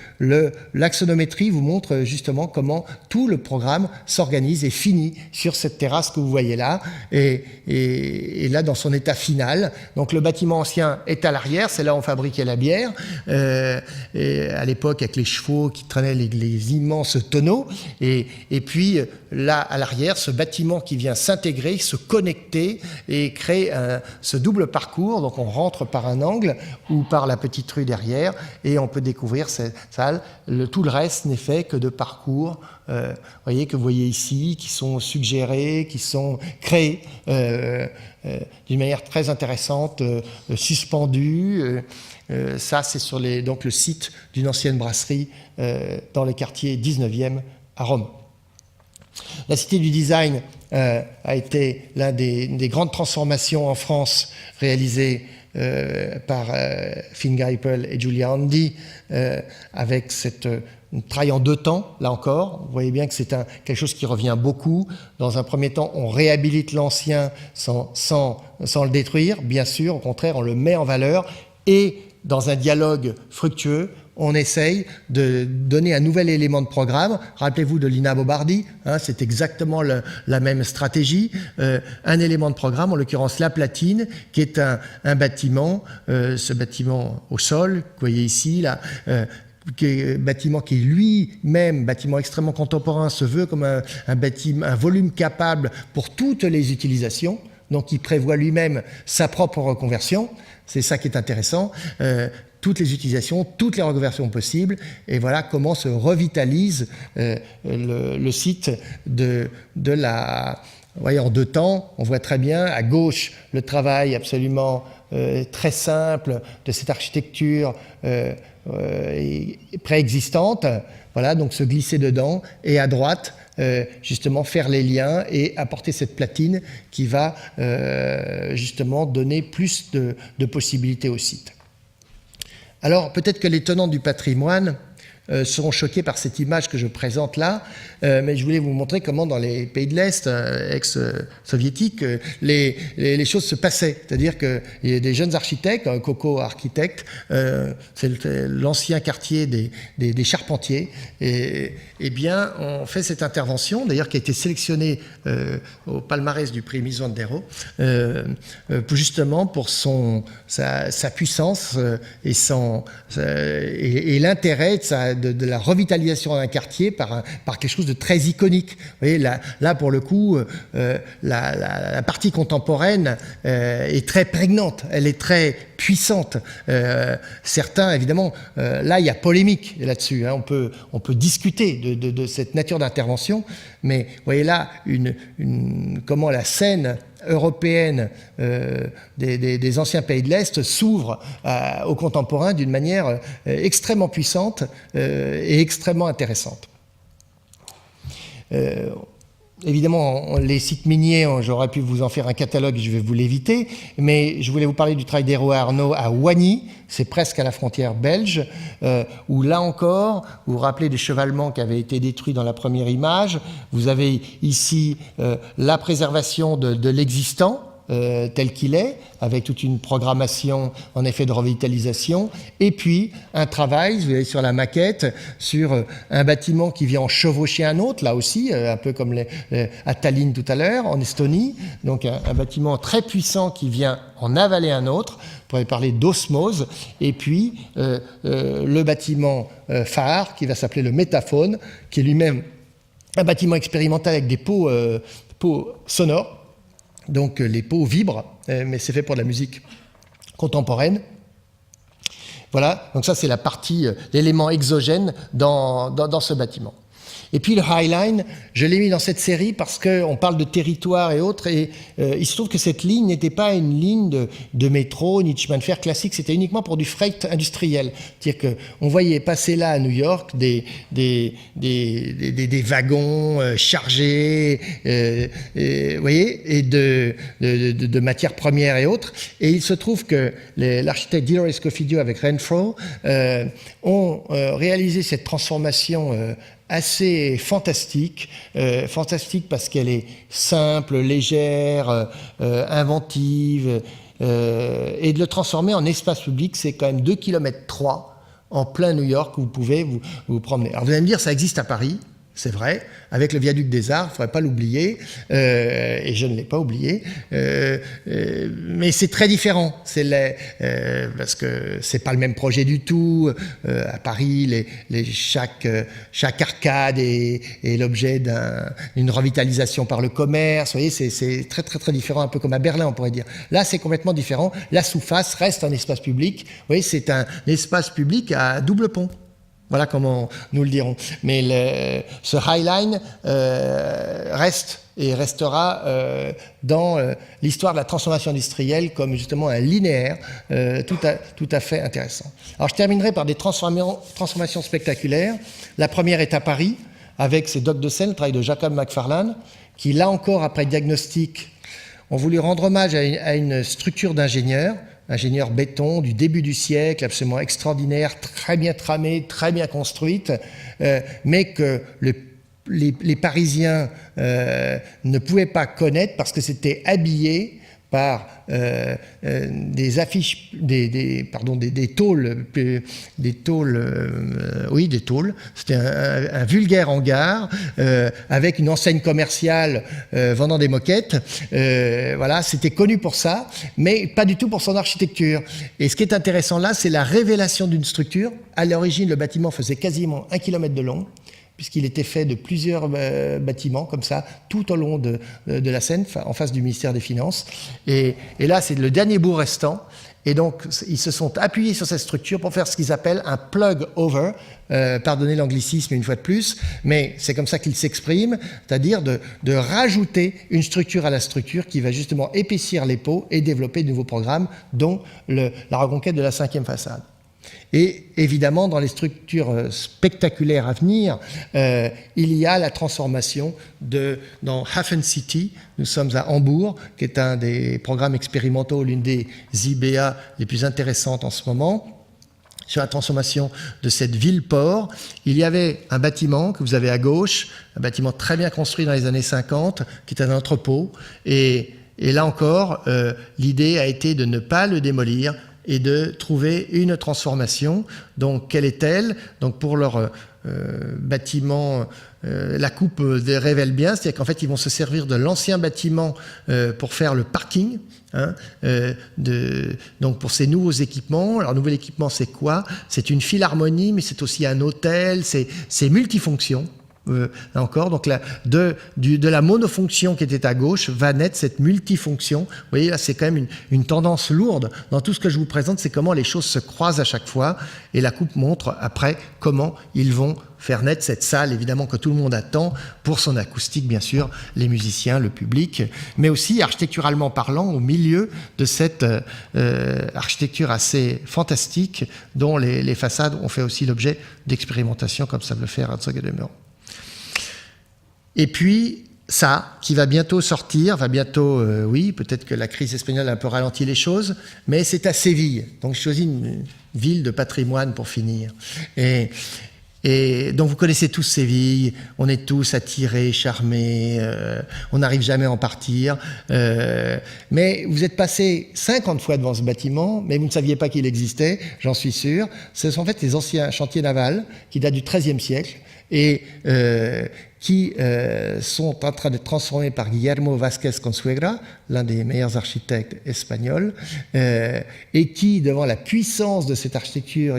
l'axonométrie vous montre justement comment tout le programme s'organise et finit sur cette terrasse que vous voyez là, et là dans son état final. Donc, le bâtiment ancien est à l'arrière, c'est là où on fabriquait la bière, et à l'époque avec les chevaux qui traînaient les immenses tonneaux, et puis là à l'arrière, ce bâtiment qui vient s'intégrer, se connecter et créer ce double parcours. Donc, on rentre par un angle ou par la petite rue derrière, et on peut découvrir cette salle. Tout le reste n'est fait que de parcours, que vous voyez ici, qui sont suggérés, qui sont créés d'une manière très intéressante, suspendus. Ça, c'est sur donc le site d'une ancienne brasserie dans le quartier 19e à Rome. La Cité du Design a été l'une des grandes transformations en France réalisées par Finn Geipel et Julia Handy, avec cette travail en 2 temps, là encore. Vous voyez bien que c'est quelque chose qui revient beaucoup. Dans un premier temps, on réhabilite l'ancien sans le détruire, bien sûr, au contraire, on le met en valeur, et dans un dialogue fructueux, on essaye de donner un nouvel élément de programme. Rappelez-vous de Lina Bobardi, c'est exactement la même stratégie. Un élément de programme, en l'occurrence la platine, qui est un bâtiment, ce bâtiment au sol, vous voyez ici, là, bâtiment qui est lui-même, bâtiment extrêmement contemporain, se veut comme un volume capable pour toutes les utilisations. Donc il prévoit lui-même sa propre reconversion. C'est ça qui est intéressant. Toutes les utilisations, toutes les reconversions possibles, et voilà comment se revitalise le site de la... Vous voyez, en 2 temps, on voit très bien, à gauche, le travail absolument très simple de cette architecture préexistante, voilà, donc se glisser dedans, et à droite, justement faire les liens et apporter cette platine qui va justement donner plus de possibilités au site. Alors, peut-être que les tenants du patrimoine seront choqués par cette image que je présente là, mais je voulais vous montrer comment dans les pays de l'Est, ex-soviétiques, les choses se passaient. C'est-à-dire qu'il y a des jeunes architectes, Coco Architecte, c'est l'ancien quartier des charpentiers, et bien on fait cette intervention, d'ailleurs qui a été sélectionnée au palmarès du prix Mies van der Rohe, justement pour sa puissance et l'intérêt de la revitalisation d'un quartier par quelque chose de très iconique. Vous voyez, là pour le coup, la partie contemporaine est très prégnante, elle est très puissante. Certains, évidemment, là il y a polémique là-dessus, on peut discuter de cette nature d'intervention, mais vous voyez là comment la scène européenne des anciens pays de l'Est s'ouvre aux contemporains d'une manière extrêmement puissante et extrêmement intéressante. Évidemment, les sites miniers, j'aurais pu vous en faire un catalogue, je vais vous l'éviter, mais je voulais vous parler du travail d'Héro Arnaud à Oigny, c'est presque à la frontière belge, où là encore, vous vous rappelez des chevalements qui avaient été détruits dans la première image, vous avez ici la préservation de l'existant, tel qu'il est, avec toute une programmation en effet de revitalisation, et puis un travail, vous voyez sur la maquette, sur un bâtiment qui vient en chevaucher un autre, là aussi, un peu comme à Tallinn tout à l'heure, en Estonie, donc un bâtiment très puissant qui vient en avaler un autre, on pourrait parler d'osmose, et puis le bâtiment phare qui va s'appeler le Métaphone, qui est lui-même un bâtiment expérimental avec des pots sonores. Donc les pots vibrent, mais c'est fait pour la musique contemporaine. Voilà, donc ça c'est la partie, l'élément exogène dans ce bâtiment. Et puis le High Line, je l'ai mis dans cette série parce qu'on parle de territoire et autres, et il se trouve que cette ligne n'était pas une ligne de métro ni de chemin de fer classique, c'était uniquement pour du freight industriel. C'est-à-dire qu'on voyait passer là à New York des wagons chargés, vous voyez, et de matières premières et autres. Et il se trouve que l'architecte Dilo Escofidio avec Renfro ont réalisé cette transformation assez fantastique, fantastique parce qu'elle est simple, légère, inventive, et de le transformer en espace public, c'est quand même 2,3 km en plein New York où vous pouvez vous promener. Alors vous allez me dire, ça existe à Paris, c'est vrai, avec le viaduc des Arts, il ne faudrait pas l'oublier, et je ne l'ai pas oublié, mais c'est très différent, parce que c'est pas le même projet du tout. À Paris, chaque arcade est l'objet d'une revitalisation par le commerce, vous voyez, c'est très très très différent, un peu comme à Berlin on pourrait dire. Là c'est complètement différent, la sous-face reste un espace public, vous voyez, c'est un espace public à double pont. Voilà comment nous le dirons. Mais ce High Line reste et restera dans l'histoire de la transformation industrielle comme justement un linéaire tout à fait intéressant. Alors je terminerai par des transformations spectaculaires. La première est à Paris, avec ces docks de Seine, le travail de Jacob McFarlane, qui là encore, après diagnostic, ont voulu rendre hommage à une structure d'ingénieurs, ingénieur béton du début du siècle, absolument extraordinaire, très bien tramée, très bien construite, mais que les Parisiens ne pouvaient pas connaître parce que c'était habillé par des affiches, des tôles, oui, des tôles. C'était un vulgaire hangar avec une enseigne commerciale vendant des moquettes. Voilà, c'était connu pour ça, mais pas du tout pour son architecture. Et ce qui est intéressant là, c'est la révélation d'une structure. À l'origine, le bâtiment faisait quasiment 1 km de long, puisqu'il était fait de plusieurs bâtiments, comme ça, tout au long de la Seine, en face du ministère des Finances. Et là, c'est le dernier bout restant. Et donc, ils se sont appuyés sur cette structure pour faire ce qu'ils appellent un plug-over. Pardonnez l'anglicisme une fois de plus, mais c'est comme ça qu'ils s'expriment, c'est-à-dire de rajouter une structure à la structure qui va justement épaissir les pots et développer de nouveaux programmes, dont la reconquête de la 5e façade. Et évidemment, dans les structures spectaculaires à venir, il y a la transformation dans Hafen City. Nous sommes à Hambourg, qui est un des programmes expérimentaux, l'une des IBA les plus intéressantes en ce moment, sur la transformation de cette ville-port. Il y avait un bâtiment que vous avez à gauche, un bâtiment très bien construit dans les années 50, qui est un entrepôt. Et là encore, l'idée a été de ne pas le démolir, et de trouver une transformation. Donc, quelle est-elle? Donc, pour leur bâtiment, la coupe révèle bien, c'est-à-dire qu'en fait, ils vont se servir de l'ancien bâtiment pour faire le parking, donc pour ces nouveaux équipements. Alors, nouvel équipement, c'est quoi? C'est une philharmonie, mais c'est aussi un hôtel, c'est multifonction. Là encore, donc de la monofonction qui était à gauche va naître cette multifonction. Vous voyez, là, c'est quand même une tendance lourde. Dans tout ce que je vous présente, c'est comment les choses se croisent à chaque fois. Et la coupe montre après comment ils vont faire naître cette salle, évidemment, que tout le monde attend pour son acoustique, bien sûr, les musiciens, le public, mais aussi architecturalement parlant, au milieu de cette architecture assez fantastique dont les façades ont fait aussi l'objet d'expérimentations comme ça le fait Herzog & de Meuron. Et puis, ça, qui va bientôt sortir, oui, peut-être que la crise espagnole a un peu ralenti les choses, mais c'est à Séville. Donc, je choisis une ville de patrimoine pour finir. Et donc, vous connaissez tous Séville, on est tous attirés, charmés, on n'arrive jamais à en partir. Mais vous êtes passé 50 fois devant ce bâtiment, mais vous ne saviez pas qu'il existait, j'en suis sûr. Ce sont en fait les anciens chantiers navals qui datent du XIIIe siècle et qui sont en train d'être transformés par Guillermo Vázquez Consuegra, l'un des meilleurs architectes espagnols, et qui, devant la puissance de cette architecture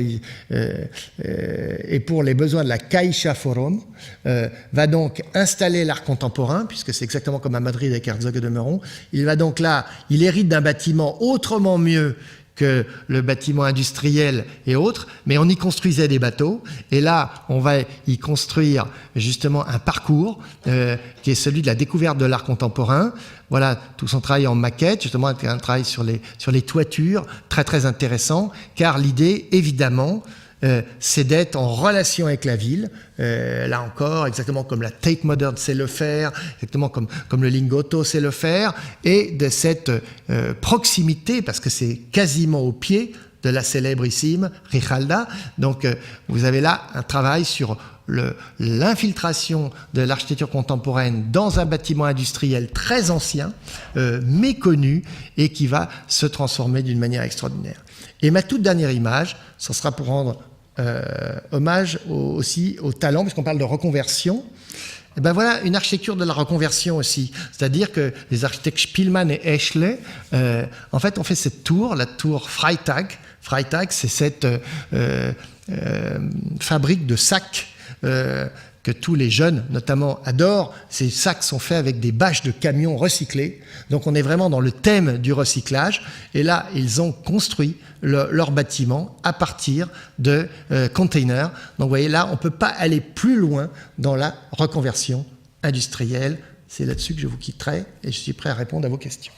et pour les besoins de la Caixa Forum, va donc installer l'art contemporain, puisque c'est exactement comme à Madrid avec Herzog & de Meuron. Il va donc là, il hérite d'un bâtiment autrement mieux que le bâtiment industriel et autres, mais on y construisait des bateaux. Et là, on va y construire justement un parcours qui est celui de la découverte de l'art contemporain. Voilà, tout son travail en maquette, justement un travail sur les toitures, très très intéressant, car l'idée, évidemment, c'est d'être en relation avec la ville, là encore, exactement comme la Tate Modern sait le faire, exactement comme le Lingotto sait le faire, et de cette proximité, parce que c'est quasiment au pied de la célébrissime Richalda. Donc vous avez là un travail sur l'infiltration de l'architecture contemporaine dans un bâtiment industriel très ancien, méconnu, et qui va se transformer d'une manière extraordinaire. Et ma toute dernière image, ce sera pour rendre hommage aussi au talent, puisqu'on parle de reconversion. Et ben voilà une architecture de la reconversion aussi. C'est-à-dire que les architectes Spielmann et Eschle, en fait, ont fait cette tour, la tour Freitag. Freitag, c'est cette fabrique de sacs que tous les jeunes, notamment, adorent. Ces sacs sont faits avec des bâches de camions recyclés. Donc, on est vraiment dans le thème du recyclage. Et là, ils ont construit leur bâtiment à partir de containers. Donc, vous voyez, là, on ne peut pas aller plus loin dans la reconversion industrielle. C'est là-dessus que je vous quitterai et je suis prêt à répondre à vos questions.